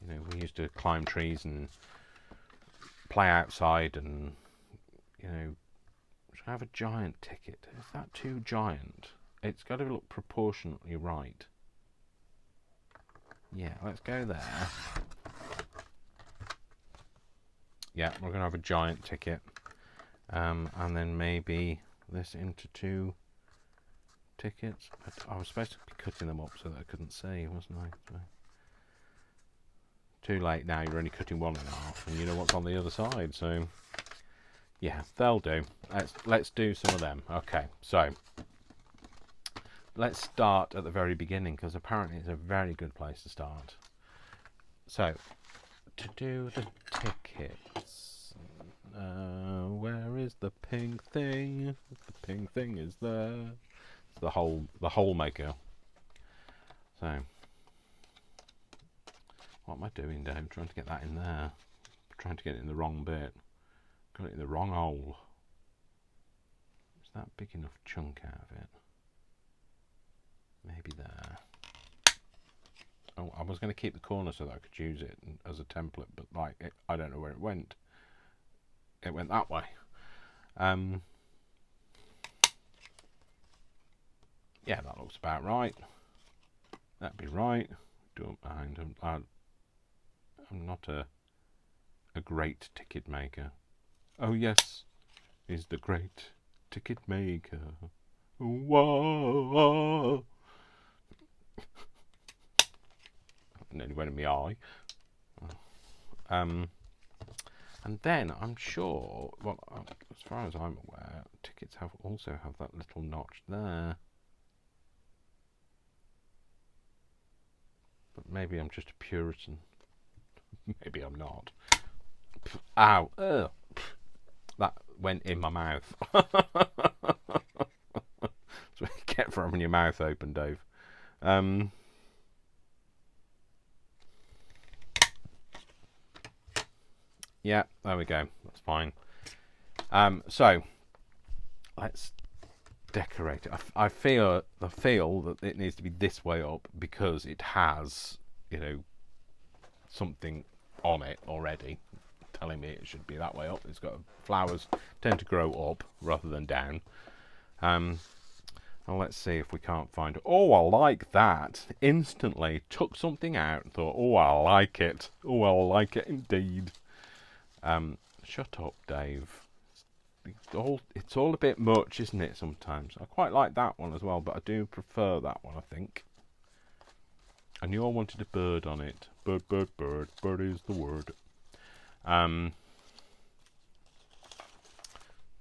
you know, we used to climb trees and play outside, and, you know, should I have a giant ticket? Is that too giant? It's got to look proportionately right. Yeah, let's go there. Yeah, we're going to have a giant ticket. And then maybe this into 2 tickets. But I was supposed to be cutting them up so that I couldn't see, wasn't I? So, too late now, you're only cutting 1 in half, and you know what's on the other side, so yeah, they'll do. Let's do some of them. Okay, so let's start at the very beginning, because apparently it's a very good place to start. So, to do the tickets, where is the pink thing? The pink thing is there. It's the hole maker. So, what am I doing, Dave? Trying to get that in there. Trying to get it in the wrong bit. Got it in the wrong hole. Is that big enough chunk out of it? Maybe there. Oh, I was going to keep the corner so that I could use it as a template, but like, I don't know where it went. It went that way. Yeah, that looks about right. That'd be right. Don't mind. I'm not a great ticket maker. Oh yes, is the great ticket maker. Whoa. Nearly went in my eye. And then I'm sure, well, as far as I'm aware, tickets also have that little notch there. But maybe I'm just a Puritan. Maybe I'm not. Ow! Ugh. That went in my mouth. That's what you get from having your mouth open, Dave. Yeah, there we go. That's fine. So let's decorate it. I feel that it needs to be this way up because it has, you know, something on it already telling me it should be that way up. It's got flowers tend to grow up rather than down. And let's see if we can't find it. Oh, I like that. Instantly took something out and thought, oh, I like it. Oh, I like it indeed. Shut up, Dave. It's all a bit much, isn't it, sometimes? I quite like that one as well, but I do prefer that one, I think. I knew I wanted a bird on it. Bird, bird, bird. Bird is the word. Do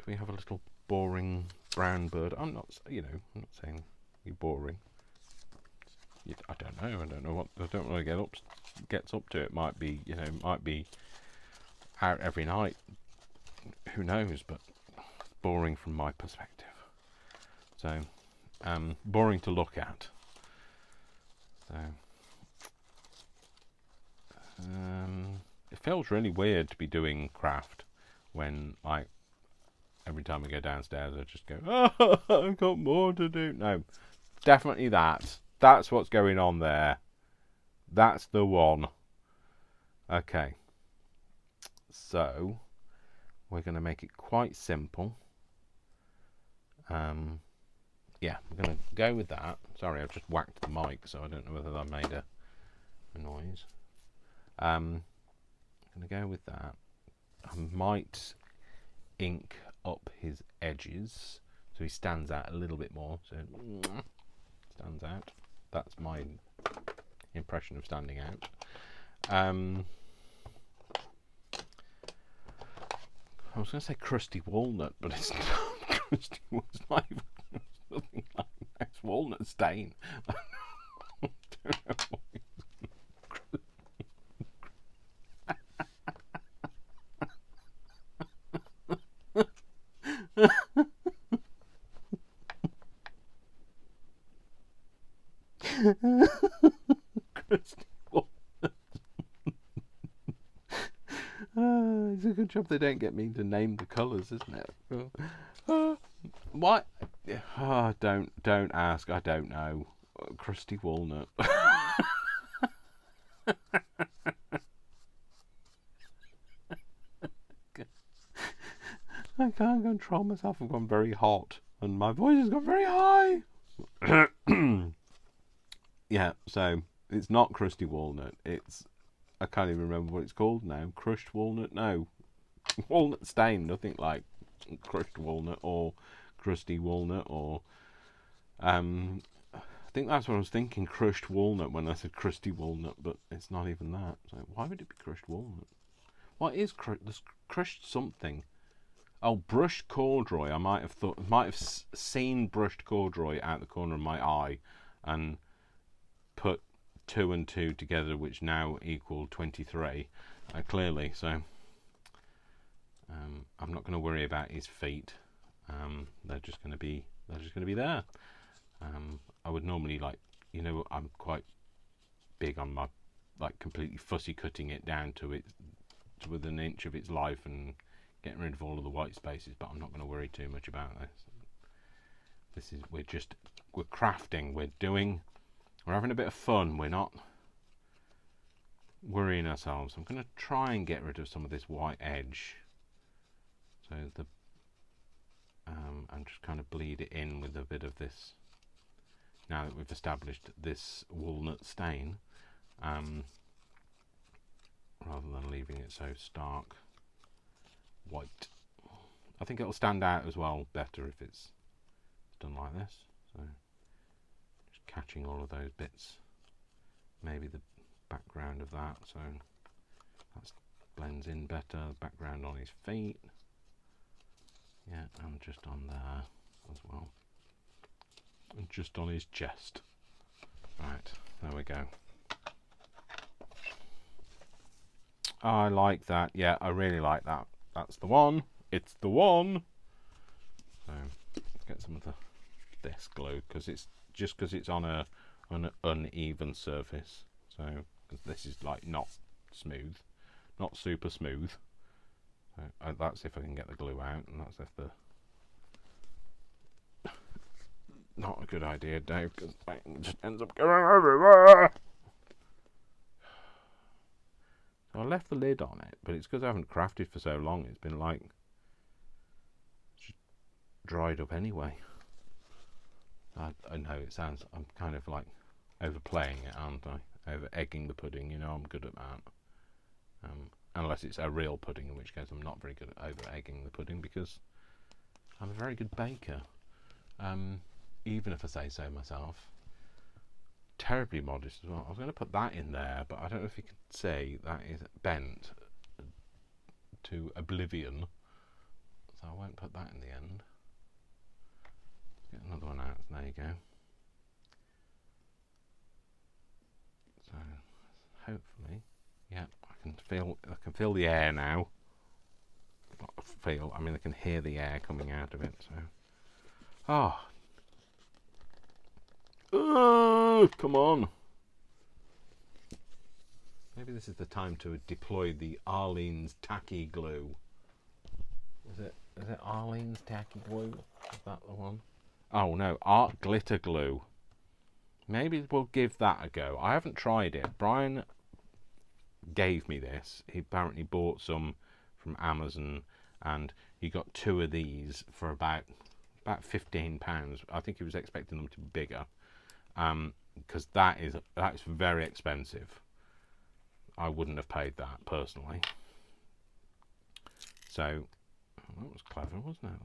we have a little boring brown bird? I'm not saying you're boring. I don't know. I don't know what gets up to. It might be, might be out every night. Who knows? But boring from my perspective. So, boring to look at. So, it feels really weird to be doing craft when, like, every time I go downstairs, I just go, oh, I've got more to do. No, definitely that. That's what's going on there. That's the one. Okay. So, we're going to make it quite simple. Yeah, we're going to go with that. Sorry, I've just whacked the mic, so I don't know whether that made a noise. I'm going to go with that. I might ink up his edges so he stands out a little bit more. So, stands out. That's my impression of standing out. I was going to say crusty walnut, but it's not crusty. It's not even nothing like that. It's walnut stain. I don't know what crusty walnut. It's a good job they don't get me to name the colours, isn't it? What? Oh, don't ask. I don't know. Crusty walnut. I can't control myself. I've gone very hot, and my voice has gone very high. Yeah, so it's not crusty walnut. I can't even remember what it's called now. Crushed walnut? No, walnut stain. Nothing like crushed walnut or crusty walnut or I think that's what I was thinking, crushed walnut, when I said crusty walnut, but it's not even that. So why would it be crushed walnut? What is crushed something? Oh, brushed corduroy. I might have seen brushed corduroy out the corner of my eye and put 2 and 2 together, which now equal 23. Clearly, so I'm not going to worry about his feet. They're just going to be there. I would normally, I'm quite big on my, completely fussy cutting it down to within an inch of its life and getting rid of all of the white spaces, but I'm not going to worry too much about this. We're crafting, we're having a bit of fun, we're not worrying ourselves. I'm going to try and get rid of some of this white edge, so and just kind of bleed it in with a bit of this. Now that we've established this walnut stain, rather than leaving it so stark white. I think it'll stand out as well better if it's done like this. So just catching all of those bits, maybe the background of that, so that blends in better. The background on his feet, yeah, and just on there as well. And just on his chest. Right, there we go. I like that. Yeah, I really like that. That's the one. It's the one. So let's get some of this glue, because it's on an uneven surface. So this is not smooth, not super smooth. So that's if I can get the glue out, and that's if the not a good idea, Dave, because it just ends up going everywhere. So I left the lid on it, but it's because I haven't crafted for so long. It's been just dried up anyway. I know it sounds, I'm kind of like overplaying it, aren't I? Over egging the pudding, you know, I'm good at that. Unless it's a real pudding, in which case I'm not very good at over egging the pudding because I'm a very good baker. Even if I say so myself. Terribly modest as well. I was going to put that in there, but I don't know if you can see that is bent to oblivion, so I won't put that in the end. Get another one out. There you go. So hopefully, yeah, I can feel the air now. Not feel, I mean I can hear the air coming out of it. So, come on. Maybe this is the time to deploy the Arlene's tacky glue. Is it Arlene's tacky glue? Is that the one? Oh no, art glitter glue. Maybe we'll give that a go. I haven't tried it. Brian gave me this. He apparently bought some from Amazon, and he got 2 of these for about £15. I think he was expecting them to be bigger, because that's very expensive. I wouldn't have paid that personally. So that was clever, wasn't it?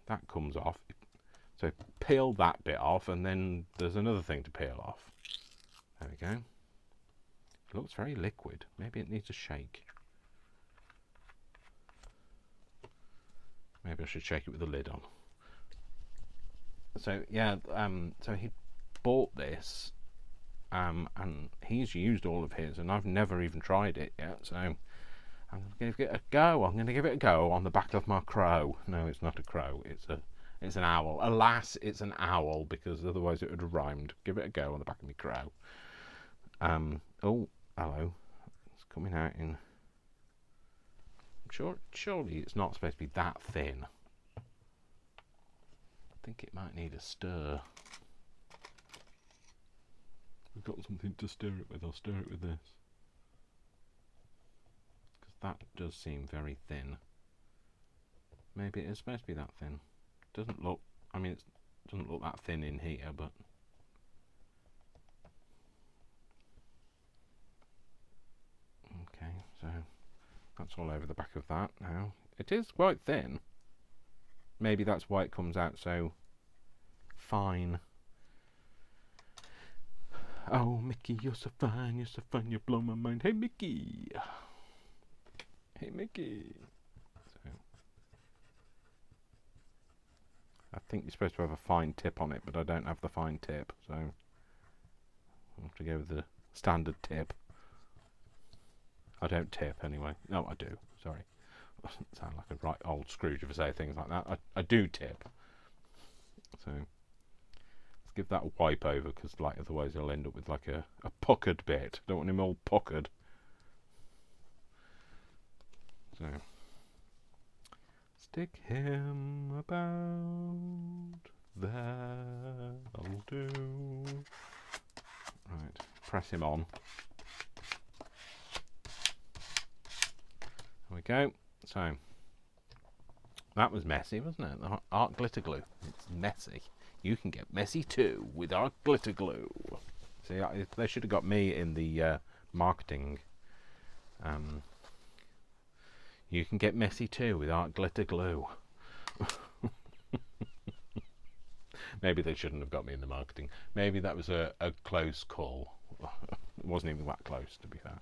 That comes off. So peel that bit off, and then there's another thing to peel off. There we go. It looks very liquid. Maybe it needs a shake. Maybe I should shake it with the lid on. So yeah, so he bought this, and he's used all of his, and I've never even tried it yet. So I'm going to give it a go. I'm going to give it a go on the back of my crow. No, it's not a crow. It's an owl. Alas, it's an owl, because otherwise it would have rhymed. Give it a go on the back of my crow. Oh, hello. It's coming out in... Surely it's not supposed to be that thin. I think it might need a stir. We've got something to stir it with. I'll stir it with this, because that does seem very thin. Maybe it is supposed to be that thin. Doesn't look, I mean, it doesn't look that thin in here, but okay, so that's all over the back of that now. It is quite thin. Maybe that's why it comes out so fine. Oh, Mickey, you're so fine, you blow my mind. Hey, Mickey. Hey, Mickey. So, I think you're supposed to have a fine tip on it, but I don't have the fine tip, so I'll have to go with the standard tip. I don't tip anyway. No, I do. Sorry. Sound like a right old Scrooge if I say things like that. I do tip. So let's give that a wipe over, because like otherwise he'll end up with like a puckered bit. Don't want him all puckered. So stick him about that'll do. Right, press him on. There we go. So that was messy, wasn't it? The art glitter glue. It's messy. You can get messy too with art glitter glue. See, they should have got me in the marketing. You can get messy too with art glitter glue. Maybe they shouldn't have got me in the marketing. Maybe that was a close call. It wasn't even that close, to be fair.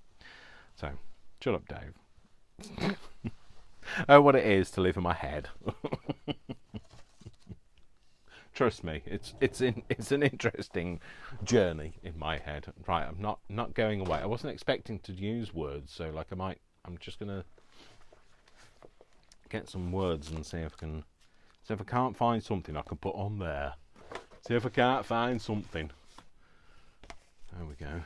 So, shut up, Dave. Oh, what it is to live in my head. Trust me, it's an interesting journey in my head. Right, I'm not going away. I wasn't expecting to use words, so like I'm just gonna get some words and see if I can. So if I can't find something, I can put on there. See if I can't find something. There we go.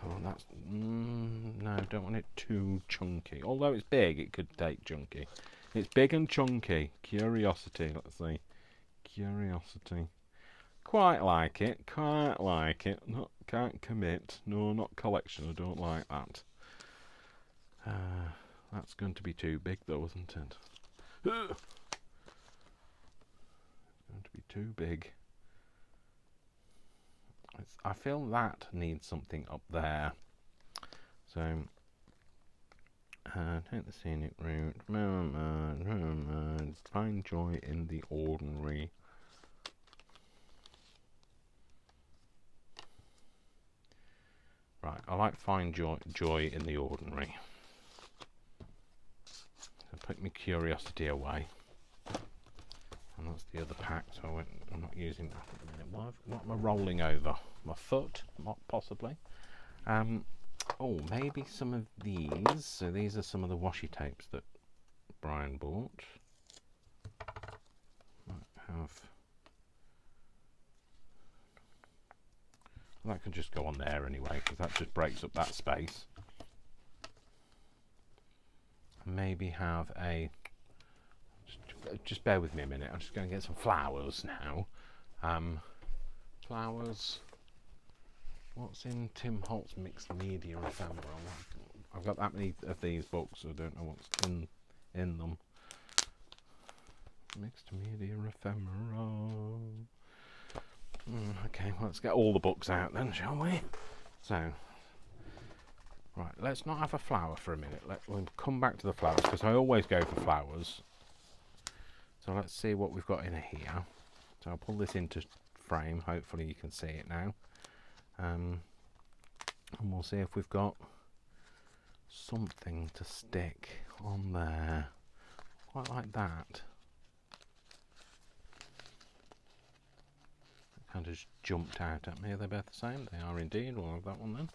Oh, that's no, don't want it too chunky. Although it's big, it could take chunky. It's big and chunky. Curiosity. Let's see. Curiosity. Quite like it. Quite like it. Not can't commit. No, not collection. I don't like that. That's going to be too big, though, isn't it? too big. I feel that needs something up there. So, take the scenic route. Find joy in the ordinary. Right, I like find joy in the ordinary. So put my curiosity away. And that's the other pack, so I'm not using that at the minute. What am I rolling over? My foot? Possibly. Oh, maybe some of these. So these are some of the washi tapes that Brian bought. That could just go on there anyway, because that just breaks up that space. Maybe have a... Just bear with me a minute. I'm just going to get some flowers now. Flowers. What's in Tim Holt's mixed media ephemeral? I've got that many of these books, so I don't know what's in them. Mixed media ephemeral. Okay, well, let's get all the books out then, shall we? So, right, let's not have a flower for a minute. We'll come back to the flowers, because I always go for flowers. So let's see what we've got in here. So I'll pull this into frame. Hopefully you can see it now. And we'll see if we've got something to stick on there. Quite like that. It kind of just jumped out at me. Are they both the same? They are indeed. We'll have that one then.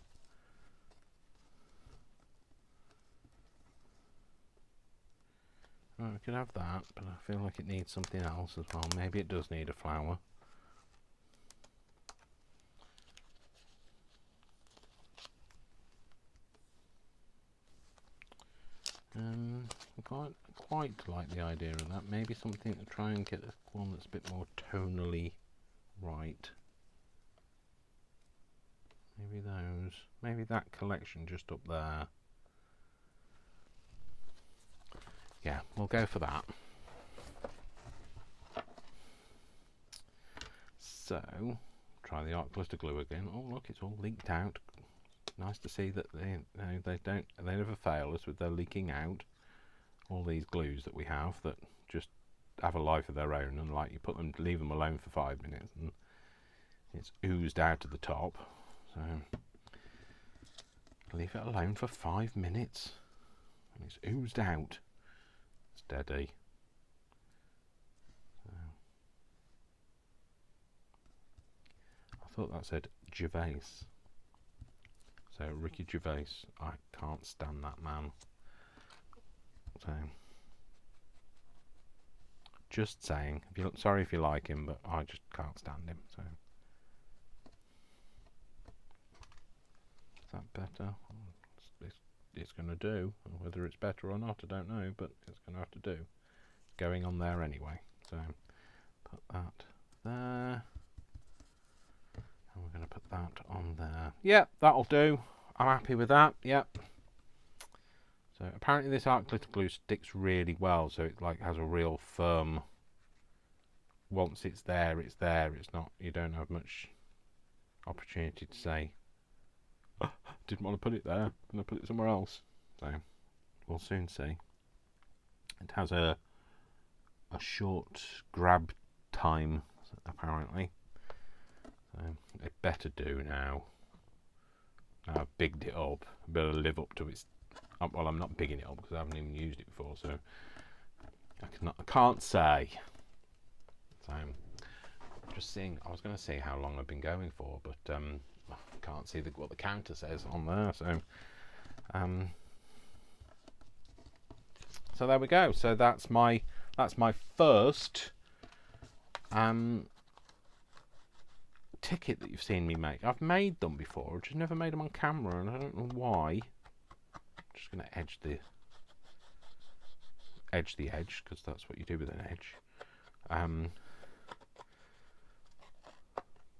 Right, we could have that, but I feel like it needs something else as well. Maybe it does need a flower. I quite like the idea of that. Maybe something to try and get one that's a bit more tonally right. Maybe those. Maybe that collection just up there. Yeah, we'll go for that. So, try the art glitter glue again. Oh look, it's all leaked out. Nice to see that they never fail us with their leaking out. All these glues that we have that just have a life of their own, and like you leave them alone for 5 minutes and it's oozed out of the top. So leave it alone for 5 minutes and it's oozed out. Steady. So, I thought that said Gervais. So Ricky Gervais, I can't stand that man. So just saying, sorry if you like him, but I just can't stand him. So is that better? It's going to do. Whether it's better or not, I don't know, but it's going to have to do. It's going on there anyway. So put that there. And we're going to put that on there. Yep, that'll do. I'm happy with that. Yep. So apparently this art glitter glue sticks really well, so it like has a real firm. Once it's there, it's there. It's not. You don't have much opportunity to say, oh, didn't want to put it there. I'm going to put it somewhere else. So we'll soon see. It has a short grab time apparently. So it better do now. Now I've bigged it up. I better live up to its. Well, I'm not bigging it up because I haven't even used it before, so I can't say. So just seeing. I was going to see how long I've been going for, but I can't see what the counter says on there. So there we go. So that's my first ticket that you've seen me make. I've made them before, just never made them on camera, and I don't know why. I'm just going to edge the edge because that's what you do with an edge.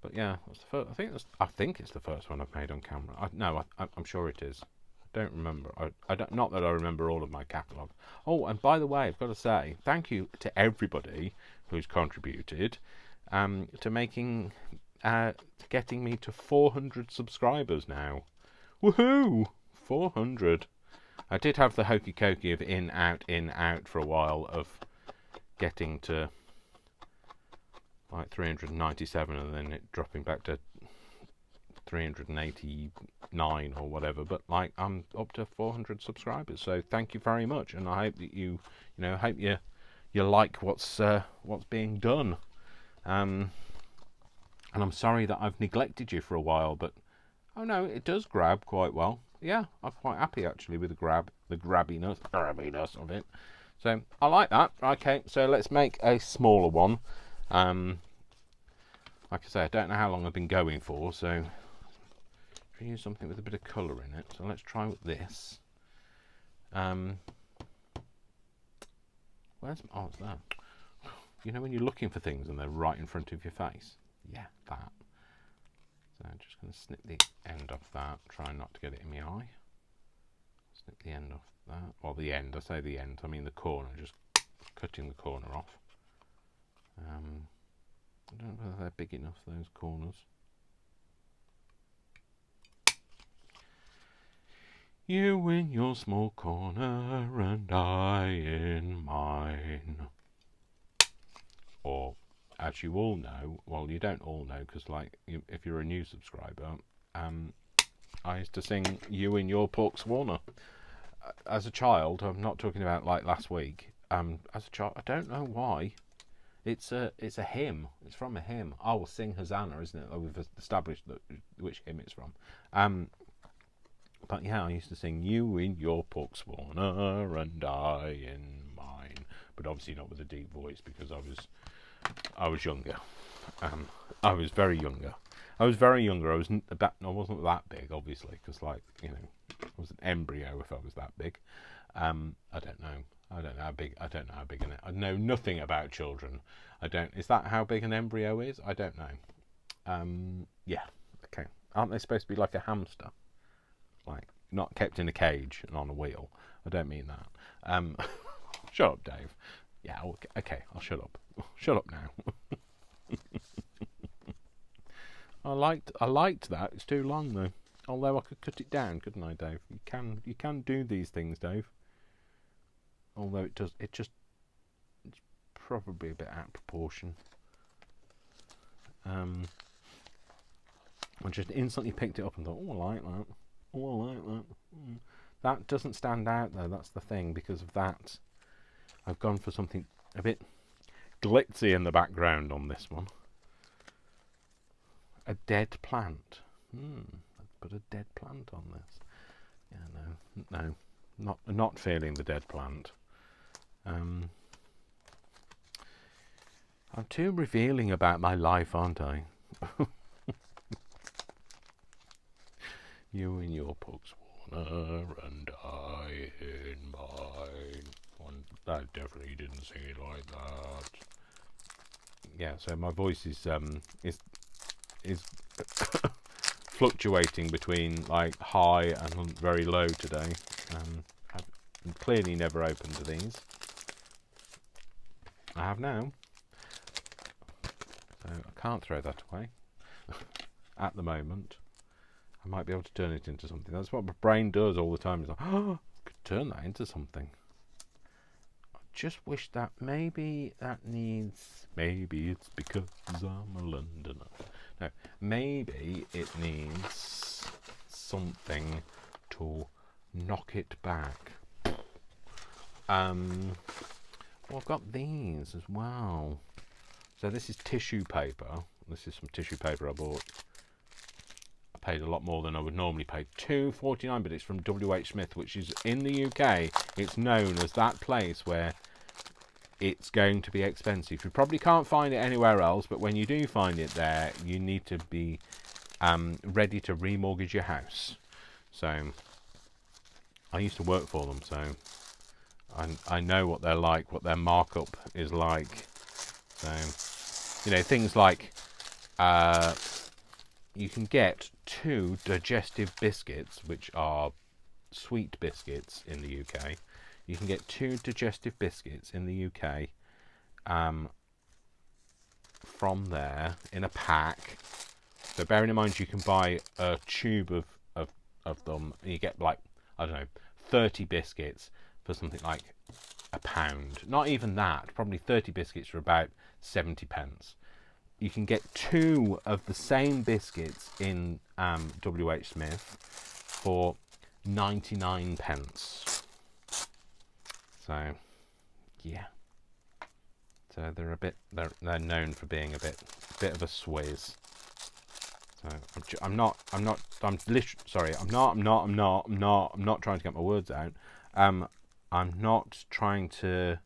But yeah, that's the first. I think it's the first one I've made on camera. I'm sure it is. I don't remember. I don't. Not that I remember all of my catalogue. Oh, and by the way, I've got to say thank you to everybody who's contributed. to making to getting me to 400 subscribers now. Woohoo! 400. I did have the hokey cokey of in out for a while of getting to like 397 and then it dropping back to 389 or whatever, but like I'm up to 400 subscribers, so thank you very much, and I hope that you hope you like what's being done, and I'm sorry that I've neglected you for a while, but oh no, it does grab quite well. Yeah, I'm quite happy actually with the grabbiness of it. So I like that. Okay, so let's make a smaller one. Like I say, I don't know how long I've been going for, so I use something with a bit of colour in it. So let's try with this. Where's it's there. You know when you're looking for things and they're right in front of your face? Yeah, that. So I'm just going to snip the end off that, try not to get it in my eye. Snip the end off that. Well, the end, I say the end, I mean the corner, just cutting the corner off. I don't know whether they're big enough, those corners. You in your small corner and I in mine. Or, as you all know, well, you don't all know, because like, if you're a new subscriber, I used to sing You in Your Pork's Warner. As a child, I'm not talking about like last week, as a child, I don't know why, it's a hymn, it's from a hymn. I will sing Hosanna, isn't it? We've established which hymn it's from. But yeah, I used to sing You in Your Pork's Warner and I in mine, but obviously not with a deep voice because I was younger. I was very younger. I wasn't that big, obviously, because like I was an embryo if I was that big. I don't know. I don't know how big. I know nothing about children. Is that how big an embryo is? I don't know. Yeah. Okay. Aren't they supposed to be like a hamster? Like not kept in a cage and on a wheel. I don't mean that. Shut up, Dave. Yeah, okay, I'll shut up. Shut up now. I liked that. It's too long though. Although I could cut it down, couldn't I, Dave? You can do these things, Dave. Although it's probably a bit out of proportion. I just instantly picked it up and thought, oh, I like that. Oh, I like that. That doesn't stand out though, that's the thing. Because of that, I've gone for something a bit glitzy in the background on this one. A dead plant. Let's put a dead plant on this. Yeah, no, not feeling the dead plant. I'm too revealing about my life, aren't I? You in your Pork's Warner and I in mine. I definitely didn't sing it like that. Yeah, so my voice is fluctuating between like high and very low today. I'm clearly never open to these. I have now. So I can't throw that away at the moment. I might be able to turn it into something. That's what my brain does all the time. It's like, oh, I could turn that into something. I just wish that maybe it's because I'm a Londoner. No, maybe it needs something to knock it back. Well, I've got these as well. So this is tissue paper. This is some tissue paper I bought. I paid a lot more than I would normally pay. £2.49, but it's from WH Smith, which is in the UK. It's known as that place where it's going to be expensive. You probably can't find it anywhere else, but when you do find it there, you need to be ready to remortgage your house. So I used to work for them, so I know what they're like, what their markup is like. So, things like you can get 2 digestive biscuits, which are sweet biscuits in the UK. You can get 2 digestive biscuits in the UK from there in a pack. So bearing in mind you can buy a tube of them, and you get like, I don't know, 30 biscuits for something like £1. Not even that, probably 30 biscuits for about 70p. You can get 2 of the same biscuits in WH Smith for 99p. So yeah, so they're known for being a bit of a swizz. So I'm not trying to get my words out. I'm not trying to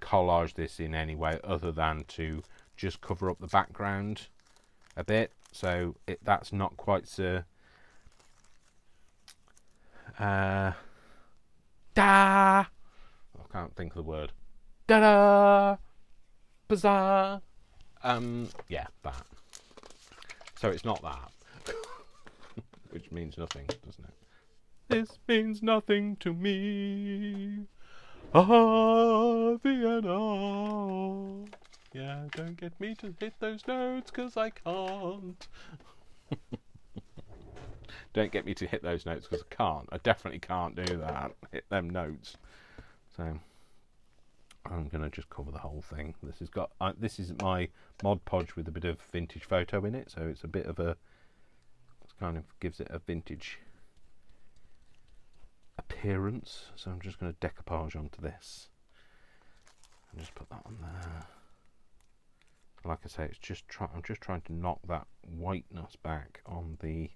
collage this in any way other than to just cover up the background a bit, so that's not quite so I can't think of the word. Da-da! Bizarre! Yeah, that. So it's not that. Which means nothing, doesn't it? This means nothing to me. Ah, Vienna. Yeah, don't get me to hit those notes, 'cause I can't. Don't get me to hit those notes, because I can't. I definitely can't do that. Hit them notes. So I'm gonna just cover the whole thing. This has got this is my Mod Podge with a bit of vintage photo in it, so it's a bit of a, it kind of gives it a vintage appearance. So I'm just going to decoupage onto this and just put that on there. Like I say, it's just I'm just trying to knock that whiteness back on the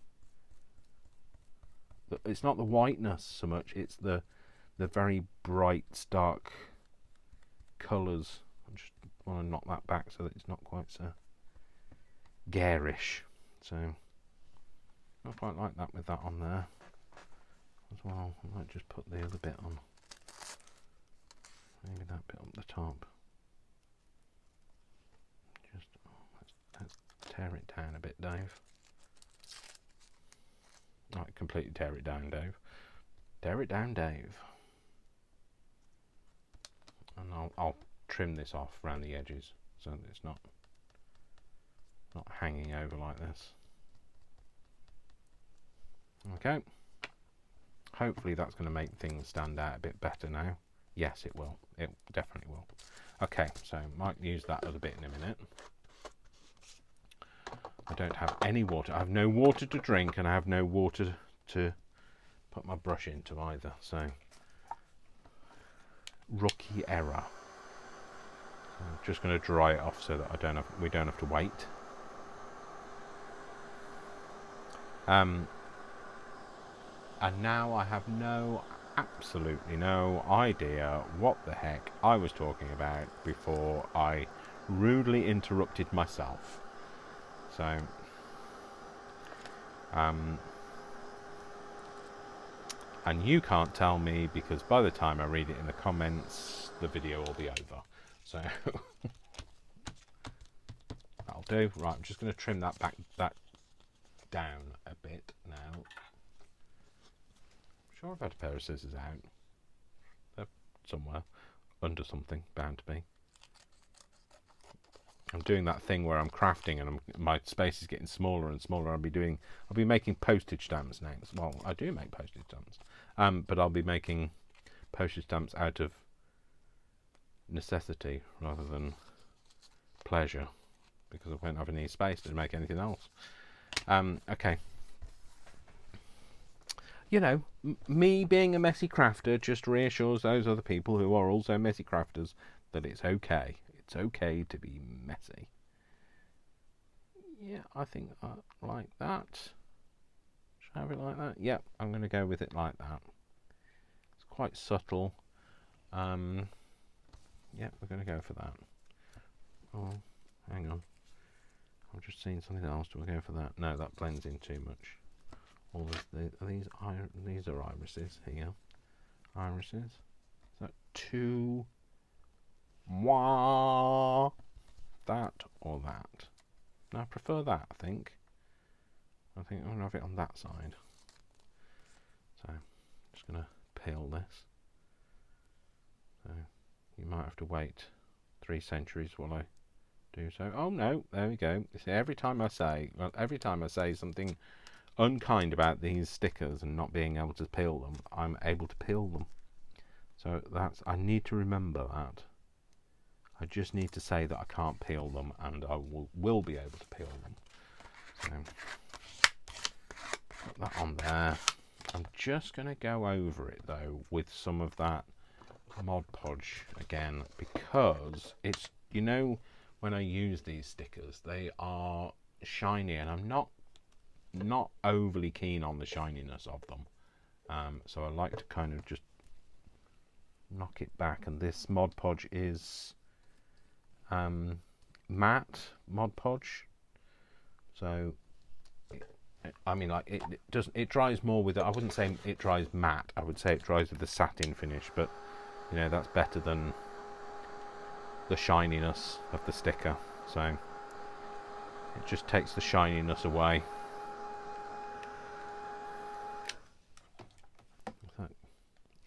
it's not the whiteness so much, it's the very bright stark colours. I just want to knock that back so that it's not quite so garish. So I quite like that with that on there as well. I might just put the other bit on, maybe that bit up the top. Just let's tear it down a bit, Dave. Right, completely tear it down, Dave. Tear it down, Dave. And I'll trim this off around the edges so that it's not hanging over like this. Okay. Hopefully that's going to make things stand out a bit better now. Yes, it will. It definitely will. Okay, so might use that other bit in a minute. I don't have any water. I have no water to drink, and I have no water to put my brush into either. So rookie error. So I'm just going to dry it off so that we don't have to wait. And now I have absolutely no idea what the heck I was talking about before I rudely interrupted myself. So, and you can't tell me, because by the time I read it in the comments, the video will be over. So, that'll do. Right, I'm just going to trim that down a bit now. I'm sure I've had a pair of scissors out. They're somewhere under something, bound to be. I'm doing that thing where I'm crafting and my space is getting smaller and smaller. I'll be making postage stamps now. Well, I do make postage stamps, but I'll be making postage stamps out of necessity rather than pleasure, because I won't have any space to make anything else. Okay. You know, me being a messy crafter just reassures those other people who are also messy crafters that it's okay. It's okay to be messy. Yeah, I think I like that. Should I have it like that? Yep, I'm going to go with it like that. It's quite subtle. Yep, we're going to go for that. Oh, hang on. I've just seen something else. Do we go for that? No, that blends in too much. All these are irises here. Irises. Is that two? Mwah. That or that? No, I prefer that, I think. I'm going to have it on that side. So, I'm just going to peel this. So, you might have to wait 3 centuries while I do so. Oh no, there we go. You see, every time I say something unkind about these stickers and not being able to peel them, I'm able to peel them. So I need to remember that. I just need to say that I can't peel them, and I will be able to peel them. So put that on there. I'm just going to go over it though with some of that Mod Podge again, because it's, you know, when I use these stickers, they are shiny, and I'm not overly keen on the shininess of them. So I like to kind of just knock it back, and this Mod Podge is matte Mod Podge, so I mean, like, it dries more with, I wouldn't say it dries matte, I would say it dries with the satin finish, but you know, that's better than the shininess of the sticker, so it just takes the shininess away.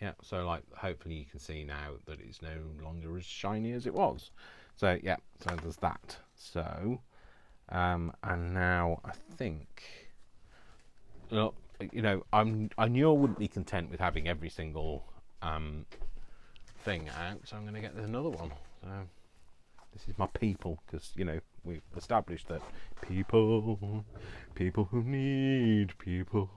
Yeah, so like, hopefully you can see now that it's no longer as shiny as it was. So yeah, so there's that. So and now I think, look, you know, I knew I wouldn't be content with having every single thing out, so I'm going to get another one. So this is my people, because, you know, we've established that people who need people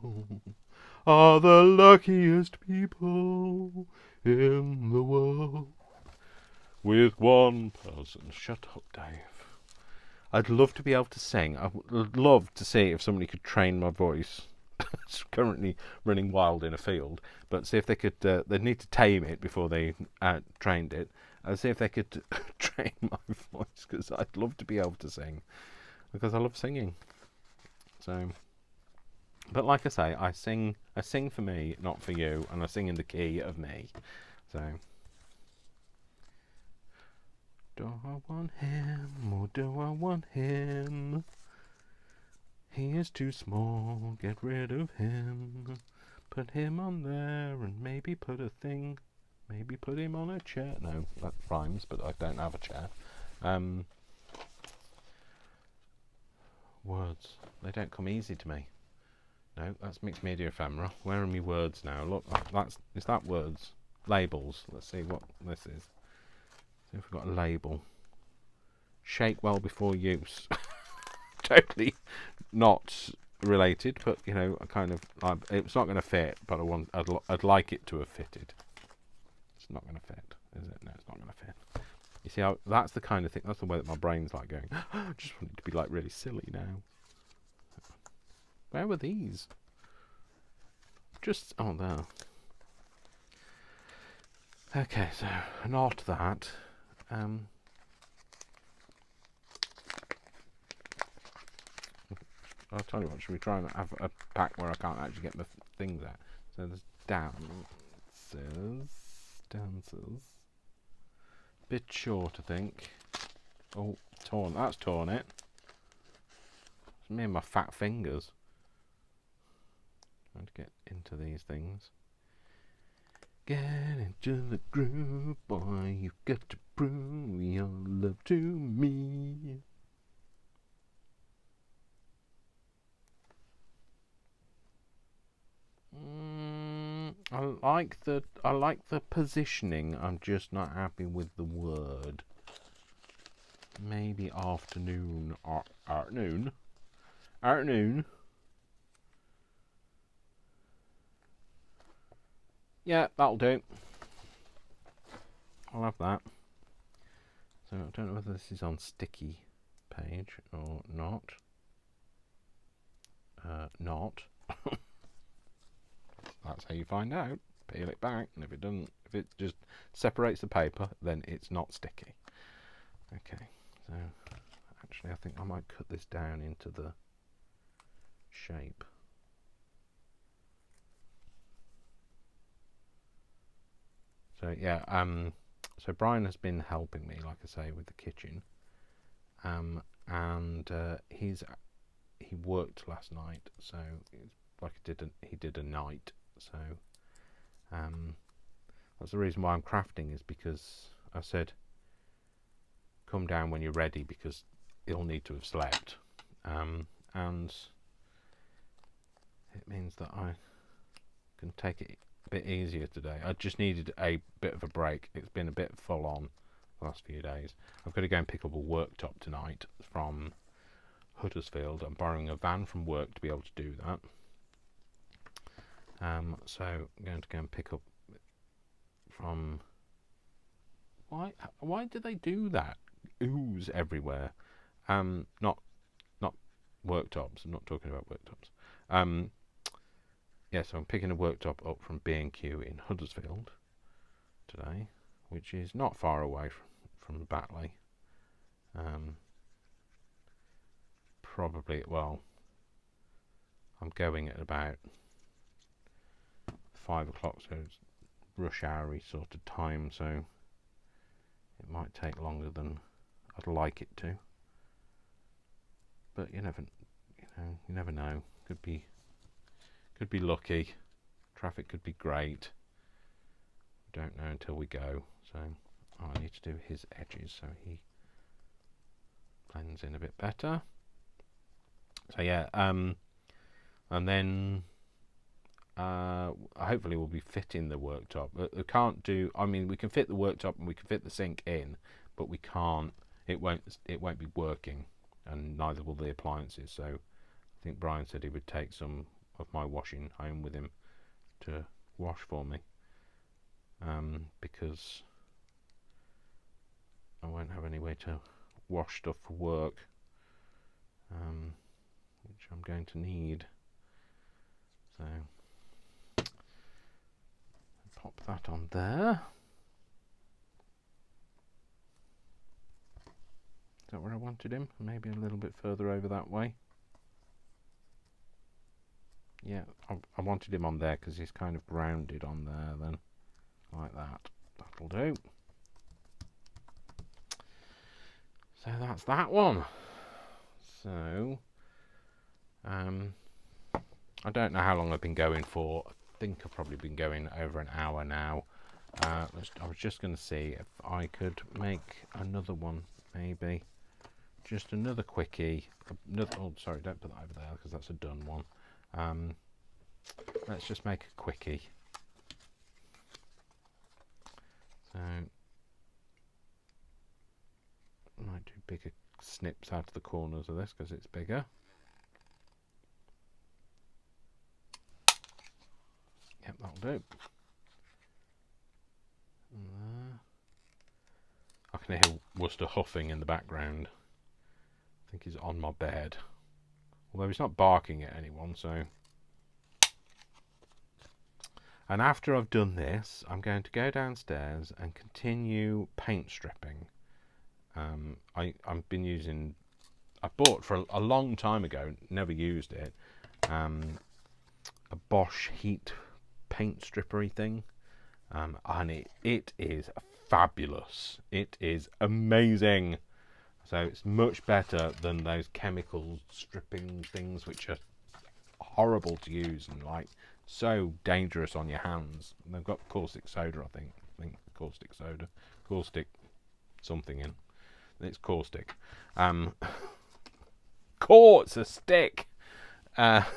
are the luckiest people in the world. With one person. Shut up, Dave. I'd love to be able to sing. I would love to see if somebody could train my voice. It's currently running wild in a field, but see if they could. They'd need to tame it before they trained it. See if they could train my voice, because I'd love to be able to sing, because I love singing. So, but like I say, I sing for me, not for you, and I sing in the key of me. So, do I want him or do I want him? He is too small, get rid of him. Put him on there and maybe put a thing. Maybe put him on a chair. No, that rhymes, but I don't have a chair. Words. They don't come easy to me. No, that's mixed media ephemera. Where are my words now? Look, is that words? Labels. Let's see what this is. See if we've got a label. Shake well before use. Totally not related, but you know, it's not going to fit. But I'd like it to have fitted. It's not going to fit, is it? No, it's not going to fit. You see how that's the kind of thing. That's the way that my brain's like going. I just want it to be like really silly now. Where were these? Just there. Okay, so not that. I'll tell you what, should we try and have a pack where I can't actually get my things out? So there's dances. Bit short, I think. Oh, torn. That's torn it. It's me and my fat fingers. Trying to get into these things. Get into the groove, boy. You've got to prove your love to me. I like the positioning. I'm just not happy with the word. Maybe afternoon or afternoon. Yeah, that'll do. I'll have that. So I don't know whether this is on sticky page or not. Not. That's how you find out. Peel it back, and if it just separates the paper, then it's not sticky. Okay, so actually I think I might cut this down into the shape. So yeah, so Brian has been helping me, like I say, with the kitchen, and he worked last night, so it's like he did a night. So that's the reason why I'm crafting, is because I said come down when you're ready, because it'll need to have slept. And it means that I can take it a bit easier today. I just needed a bit of a break. It's been a bit full on the last few days. I've got to go and pick up a worktop tonight from Huddersfield. I'm borrowing a van from work to be able to do that. So I'm going to go and pick up from... Why do they do that? Ooze everywhere. Not worktops. I'm not talking about worktops. Yeah, so I'm picking a worktop up from B&Q in Huddersfield today, which is not far away from Batley. Probably, well, I'm going at about 5 o'clock, so it's rush hour-y sort of time, so it might take longer than I'd like it to. But you never know. Could be lucky. Traffic could be great. Don't know until we go. So I need to do his edges so he blends in a bit better. So yeah, and then hopefully we'll be fitting the worktop. We can't do. I mean, we can fit the worktop and we can fit the sink in, but we can't. It won't be working, and neither will the appliances. So I think Brian said he would take some of my washing home with him to wash for me, because I won't have any way to wash stuff for work, which I'm going to need. So pop that on there. Is that where I wanted him? Maybe a little bit further over that way. Yeah, I wanted him on there because he's kind of rounded on there then, like that. That'll do. So that's that one. So, I don't know how long I've been going for. I think I've probably been going over an hour now. I was just going to see if I could make another one, maybe. Just another quickie. Oh, sorry, don't put that over there because that's a done one. Let's just make a quickie. So, I might do bigger snips out of the corners of this because it's bigger. Yep, that'll do. I can hear Worcester huffing in the background. I think he's on my bed. Although he's not barking at anyone, so... And after I've done this, I'm going to go downstairs and continue paint stripping. I've been using... I bought for a long time ago, never used it, a Bosch heat paint strippery thing. And it is fabulous. It is amazing. So it's much better than those chemical stripping things, which are horrible to use and like so dangerous on your hands. And they've got caustic soda, I think caustic soda, caustic something in. It's caustic. It's a stick. Don't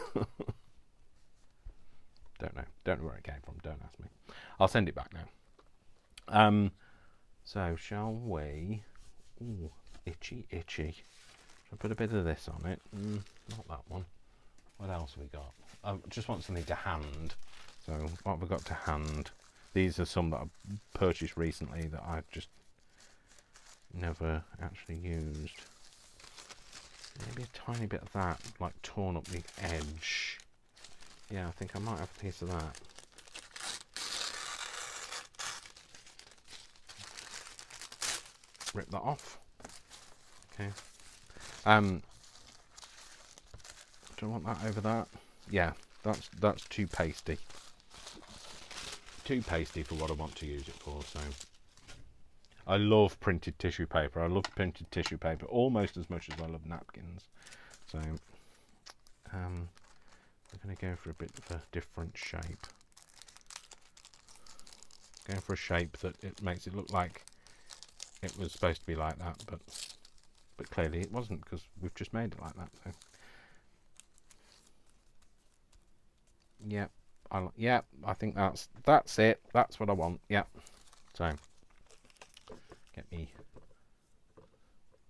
know where it came from. Don't ask me. I'll send it back now. So shall we? Ooh, itchy. Shall I put a bit of this on it? Not that one. What else have we got? I just want something to hand. So what have we got to hand? These are some that I purchased recently that I've just never actually used. Maybe a tiny bit of that, like torn up the edge. Yeah, I think I might have a piece of that. Rip that off. Okay. Do I want that over that? Yeah, that's too pasty. Too pasty for what I want to use it for, so... I love printed tissue paper. I love printed tissue paper almost as much as I love napkins. So, I'm going to go for a bit of a different shape. Going for a shape that it makes it look like it was supposed to be like that, but clearly it wasn't, because we've just made it like that. So yep, I think that's it. That's what I want. Yep. So get me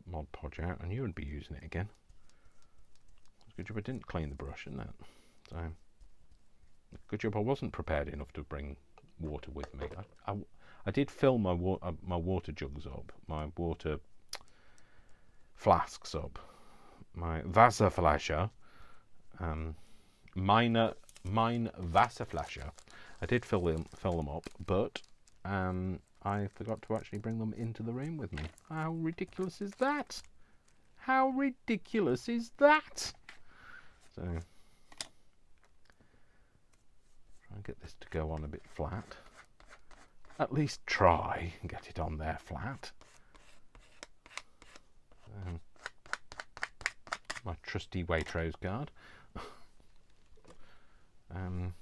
Mod Podge out, and you would be using it again. It's good job I didn't clean the brush, isn't it? So good job I wasn't prepared enough to bring water with me. I did fill my water jugs up, my water flasks up, my Wasserflasche, mine Wasserflasche. I did fill them up, but I forgot to actually bring them into the room with me. How ridiculous is that? How ridiculous is that? So try and get this to go on a bit flat. At least try and get it on there flat. My trusty Waitrose guard. I'll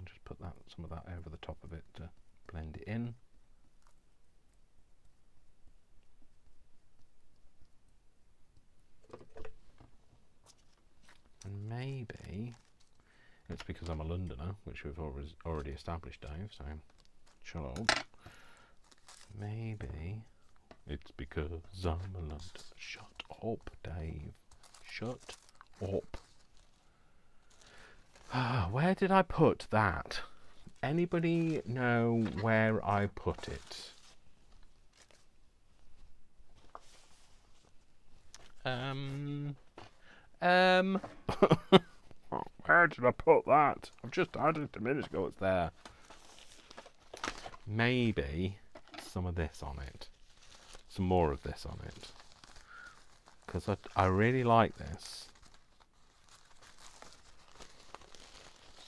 just put some of that over the top of it to blend it in. And maybe it's because I'm a Londoner, which we've already established, Dave, so shut up. Maybe it's because I'm a Londoner. Shut up, Dave. Shut up. Where did I put that? Anybody know where I put it? Where did I put that? I've just had it a minute ago. It's there. Maybe some of this on it. Some more of this on it. Because I really like this.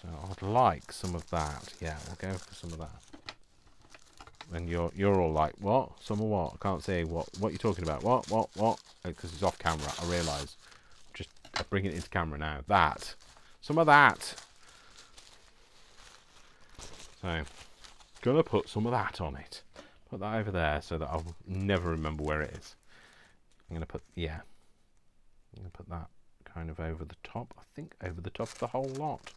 So I'd like some of that. Yeah, we'll go for some of that. And you're all like, what? Some of what? I can't say what you're talking about. What? Because it's off camera. I realise. Just bring it into camera now. That. Some of that. So, gonna put some of that on it. Put that over there so that I'll never remember where it is. I'm gonna put I'm gonna put that kind of over the top. I think over the top of the whole lot.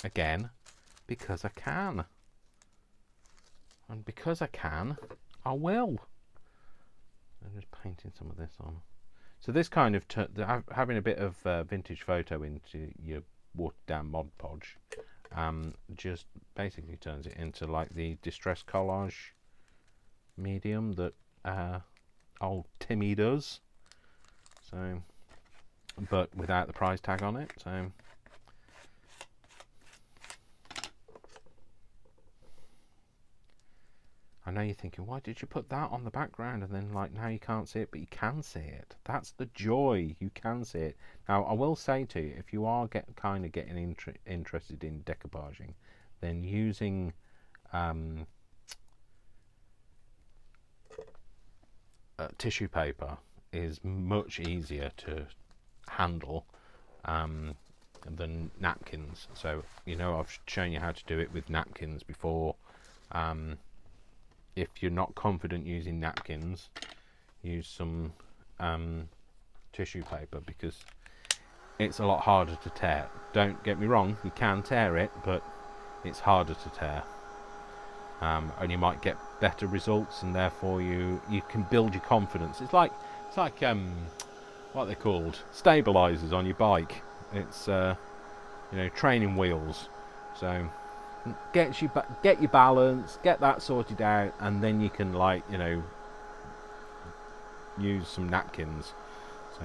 Again, because I can. And because I can, I will. I'm just painting some of this on. So this kind of, having a bit of vintage photo into your watered down Mod Podge, just basically turns it into like the distress collage medium that old Timmy does. So, but without the price tag on it. So. I know you're thinking, why did you put that on the background and then like now you can't see it, but you can see it. That's the joy, you can see it. Now I will say to you, if you are getting interested in decoupaging, then using tissue paper is much easier to handle than napkins. So I've shown you how to do it with napkins before. If you're not confident using napkins, use some tissue paper, because it's a lot harder to tear. Don't get me wrong, you can tear it, but it's harder to tear. And you might get better results, and therefore you can build your confidence. It's like what are they called? Stabilizers on your bike. It's training wheels. So get your balance, get that sorted out, and then you can use some napkins. So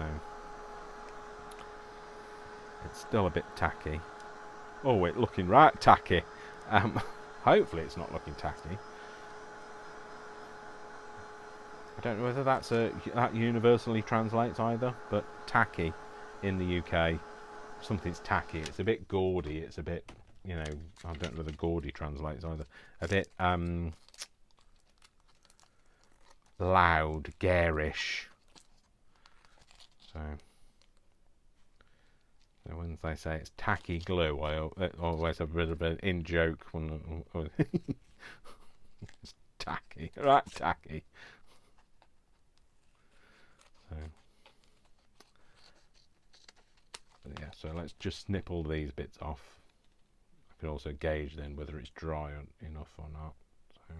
it's still a bit tacky. Oh, it's looking right tacky. Hopefully it's not looking tacky. I don't know whether that universally translates either, but tacky in the UK, something's tacky. It's a bit gaudy. It's a bit, I don't know whether gaudy translates either. A bit loud, garish. So So when they say it's tacky glue, I always have a bit of an in-joke when it's tacky, right? Tacky. So, yeah, so let's just snip all these bits off. I can also gauge then whether it's dry enough or not. So,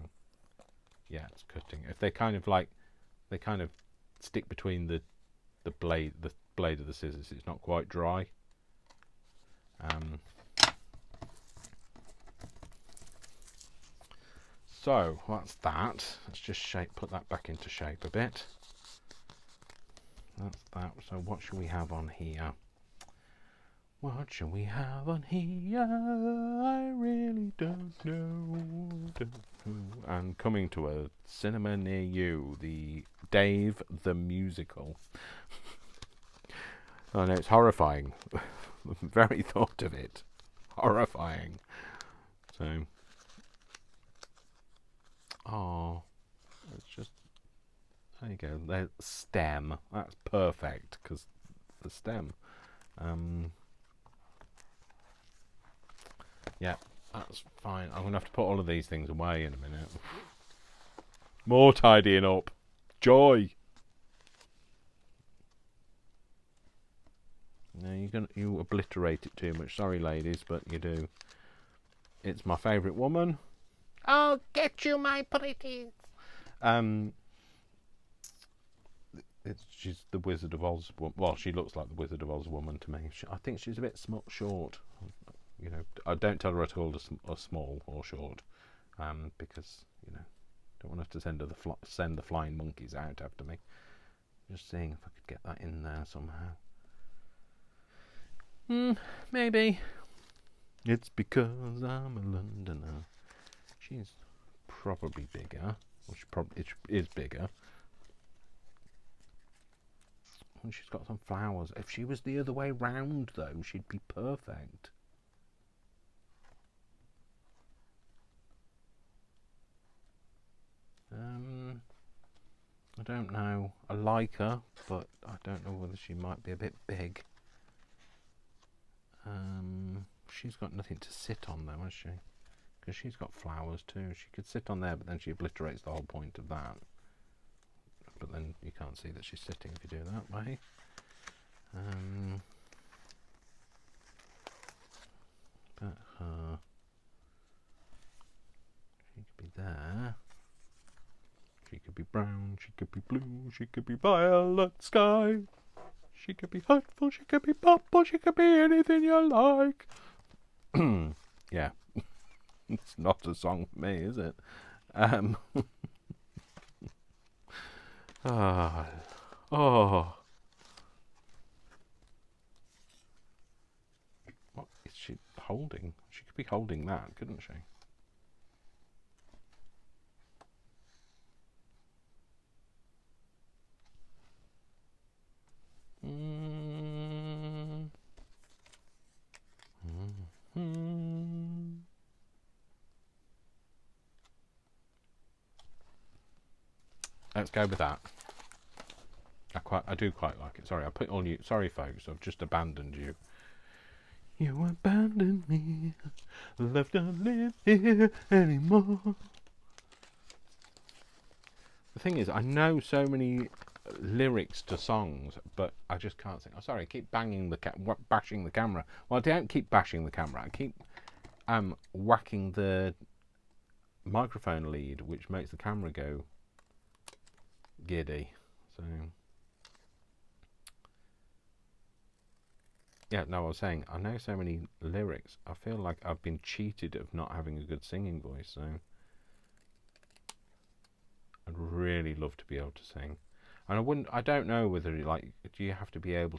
yeah, it's cutting. If they kind of stick between the blade of the scissors, it's not quite dry. So that's that. Let's just put that back into shape a bit. That's that. So what should we have on here? What should we have on here? I really don't know. And coming to a cinema near you, the Dave the Musical. Oh no, it's horrifying. The very thought of it. Horrifying. So, oh, it's just, there you go. There's stem. That's perfect, because the stem. Yeah, that's fine. I'm going to have to put all of these things away in a minute. More tidying up. Joy. No, you obliterate it too much. Sorry, ladies, but you do. It's my favourite woman. I'll get you, my pretties. She's the Wizard of Oz. Well, she looks like the Wizard of Oz woman to me. I think she's a bit short. You know, I don't tell her at all a small or short, because you know, don't want to have to send the flying monkeys out after me. Just seeing if I could get that in there somehow. Maybe. It's because I'm a Londoner. She's probably bigger. Well, she probably is bigger. And she's got some flowers. If she was the other way round, though, she'd be perfect. I don't know. I like her, but I don't know whether she might be a bit big. She's got nothing to sit on though, has she? Because she's got flowers too. She could sit on there, but then she obliterates the whole point of that. But then you can't see that she's sitting if you do it that way. But her, she could be there. She could be brown, she could be blue, she could be violet sky. She could be hurtful, she could be purple, she could be anything you like. Yeah. It's not a song for me, is it? Oh. What is she holding? She could be holding that, couldn't she? Let's go with that. I do quite like it. Sorry, I put on you. Sorry, folks, I've just abandoned you. You abandoned me, left to live here anymore. The thing is, I know so many lyrics to songs, but I just can't sing. Oh, sorry, I keep bashing the camera. Well, I don't keep bashing the camera. I keep whacking the microphone lead, which makes the camera go giddy. So yeah, no, I was saying I know so many lyrics. I feel like I've been cheated of not having a good singing voice. So I'd really love to be able to sing, and I don't know whether do you have to be able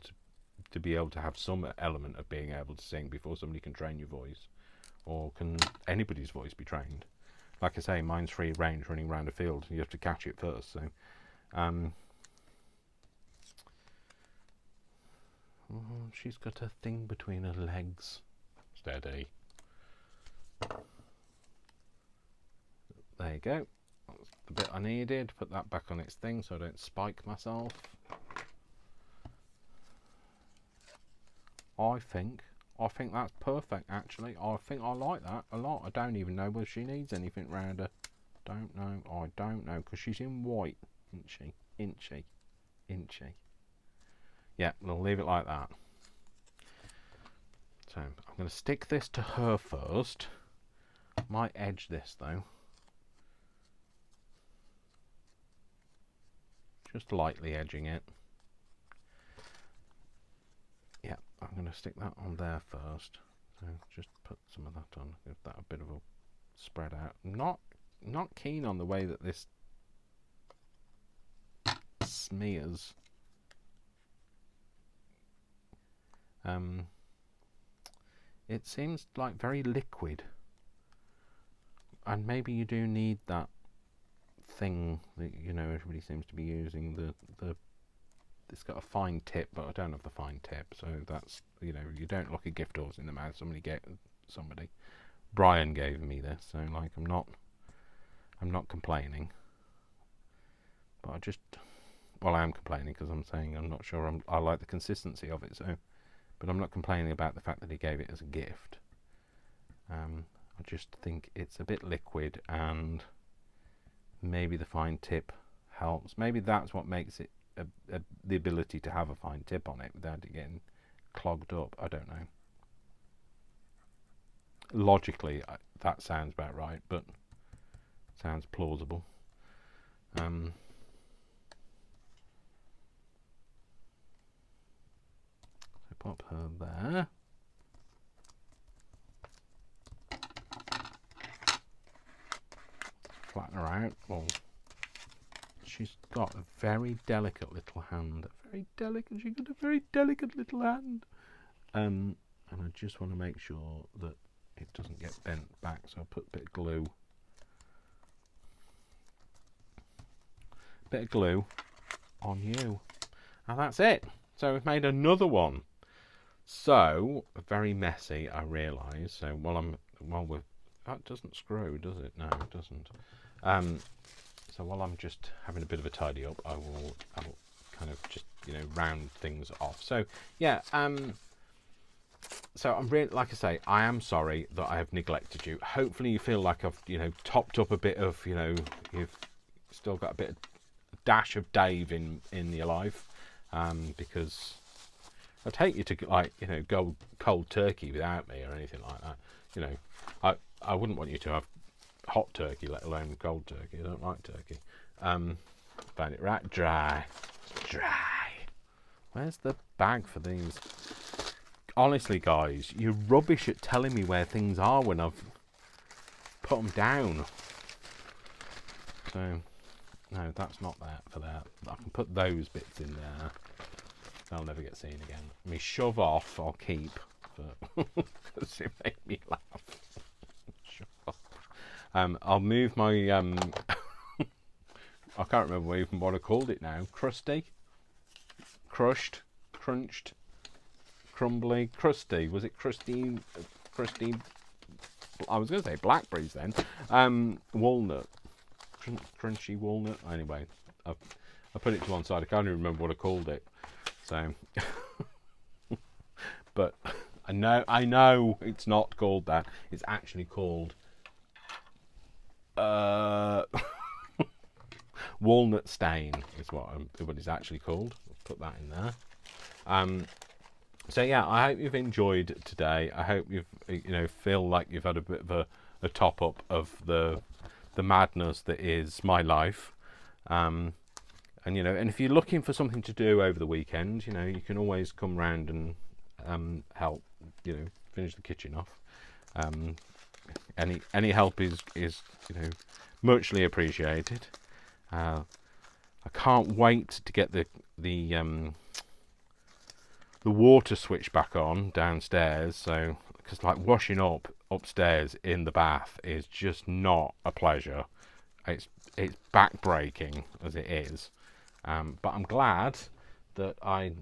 to have some element of being able to sing before somebody can train your voice, or can anybody's voice be trained? Like I say, mine's free range running around a field. You have to catch it first. So, she's got a thing between her legs. Steady. There you go. That's the bit I needed. Put that back on its thing so I don't spike myself. I think that's perfect, actually. I think I like that a lot. I don't even know whether she needs anything round her. Don't know. I don't know, because she's in white, isn't she? Inchy. Yeah, we'll leave it like that. So I'm going to stick this to her first. Might edge this though. Just lightly edging it. Yeah, I'm going to stick that on there first. So just put some of that on. Give that a bit of a spread out. Not keen on the way that this smears. It seems like very liquid, and maybe you do need that thing that, you know, everybody seems to be using. The it's got a fine tip, but I don't have the fine tip, so that's, you know, you don't look a gift horse in the mouth. Somebody, Brian gave me this, so like I'm not complaining, but I am complaining because I'm saying I'm not sure I like the consistency of it. So, but I'm not complaining about the fact that he gave it as a gift. I just think it's a bit liquid, and maybe the fine tip helps. Maybe that's what makes it the ability to have a fine tip on it without it getting clogged up. I don't know. Logically, that sounds about right, but sounds plausible. So pop her there. Flatten her out. Well, she's got a very delicate little hand. She's got a very delicate little hand. And I just want to make sure that it doesn't get bent back, so I'll put a bit of glue. On you. And that's it. So we've made another one. So very messy, I realise. So that doesn't screw, does it? No, it doesn't. So while I'm just having a bit of a tidy up, I will kind of just, you know, round things off. So yeah, so I'm really, like I say, I am sorry that I have neglected you. Hopefully you feel like I've, you know, topped up a bit of, you know, you've still got a bit of dash of Dave in your life, because I'd hate you to, like, you know, go cold turkey without me or anything like that. You know, I wouldn't want you to have hot turkey, let alone cold turkey. I don't like turkey. Find it right dry. Where's the bag for these? Honestly, guys, you're rubbish at telling me where things are when I've put them down. So, no, that's not that for that. I can put those bits in there. They'll never get seen again. Me shove off, I'll keep, because it made me laugh. Shove off. I'll move my I can't remember even what I called it now. Crusty, crushed, crunched, crumbly, crusty. Was it crusty? Crusty. I was going to say blackberries then. Walnut, crunchy walnut. Anyway, I put it to one side. I can't even remember what I called it. So, but I know it's not called that. It's actually called walnut stain is what it's actually called. I'll put that in there. So yeah, I hope you've enjoyed today. I hope you've, you know, feel like you've had a bit of a top up of the madness that is my life. And you know, and if you're looking for something to do over the weekend, you know, you can always come round and help, you know, finish the kitchen off. Any help is, you know, muchly appreciated. I can't wait to get the water switch back on downstairs. So, because like washing up upstairs in the bath is just not a pleasure. It's backbreaking as it is. But I'm glad that I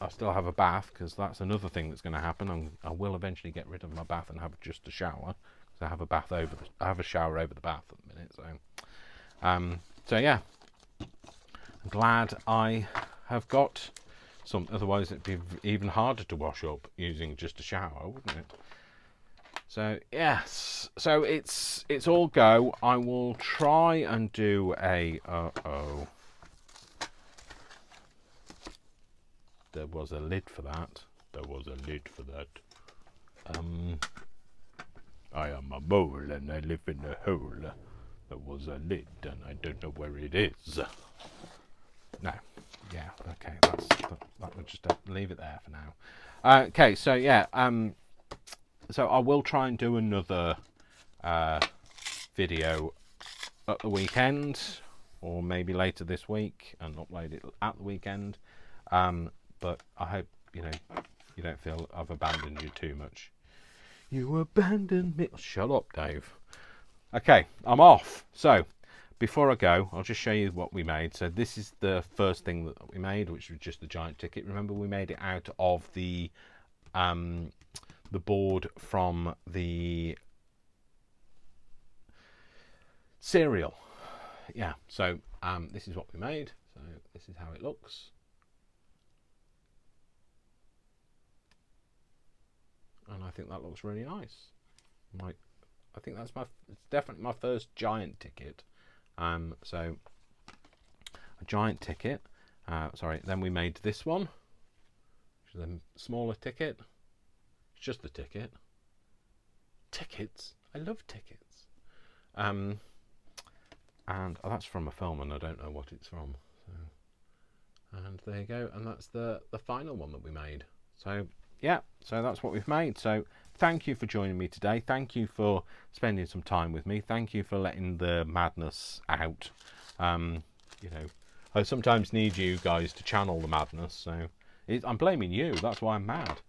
still have a bath, because that's another thing that's going to happen. I will eventually get rid of my bath and have just a shower. So I have a shower over the bath at the minute. So yeah, I'm glad I have got Otherwise it'd be even harder to wash up using just a shower, wouldn't it? So yes, so it's all go. I will try and do a there was a lid for that. There was a lid for that. I am a mole and I live in a hole. There was a lid and I don't know where it is. No. Yeah, okay, that would just leave it there for now. Okay, so yeah, so I will try and do another video at the weekend, or maybe later this week, and upload it at the weekend. But I hope you don't feel I've abandoned you too much. You abandoned me. Shut up, Dave. Okay, I'm off. So before I go, I'll just show you what we made. So this is the first thing that we made, which was just the giant ticket. Remember, we made it out of the board from the cereal. Yeah, so this is what we made. So this is how it looks. And I think that looks really nice. I think it's definitely my first giant ticket. So a giant ticket. Sorry. Then we made this one, which is a smaller ticket. It's just the ticket. Tickets. I love tickets. And that's from a film, and I don't know what it's from. So, and there you go. And that's the final one that we made. So yeah, so that's what we've made. So thank you for joining me today. Thank you for spending some time with me. Thank you for letting the madness out. I sometimes need you guys to channel the madness. So I'm blaming you. That's why I'm mad.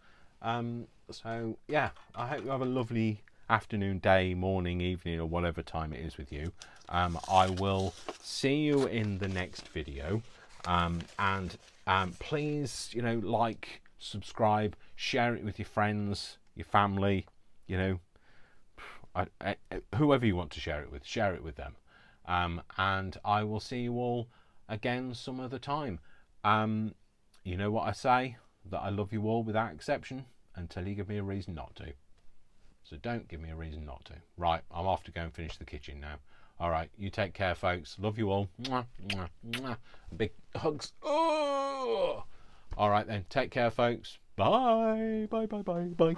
So yeah, I hope you have a lovely afternoon, day, morning, evening, or whatever time it is with you. I will see you in the next video. And please, like, subscribe, share it with your friends, your family, whoever you want to share it with them. And I will see you all again some other time. You know what I say, that I love you all without exception until you give me a reason not to. So don't give me a reason not to. Right, I'm off to go and finish the kitchen now. All right, you take care, folks. Love you all. Mwah, mwah, mwah. Big hugs. Oh! All right then, take care, folks. Bye. Bye, bye, bye, bye.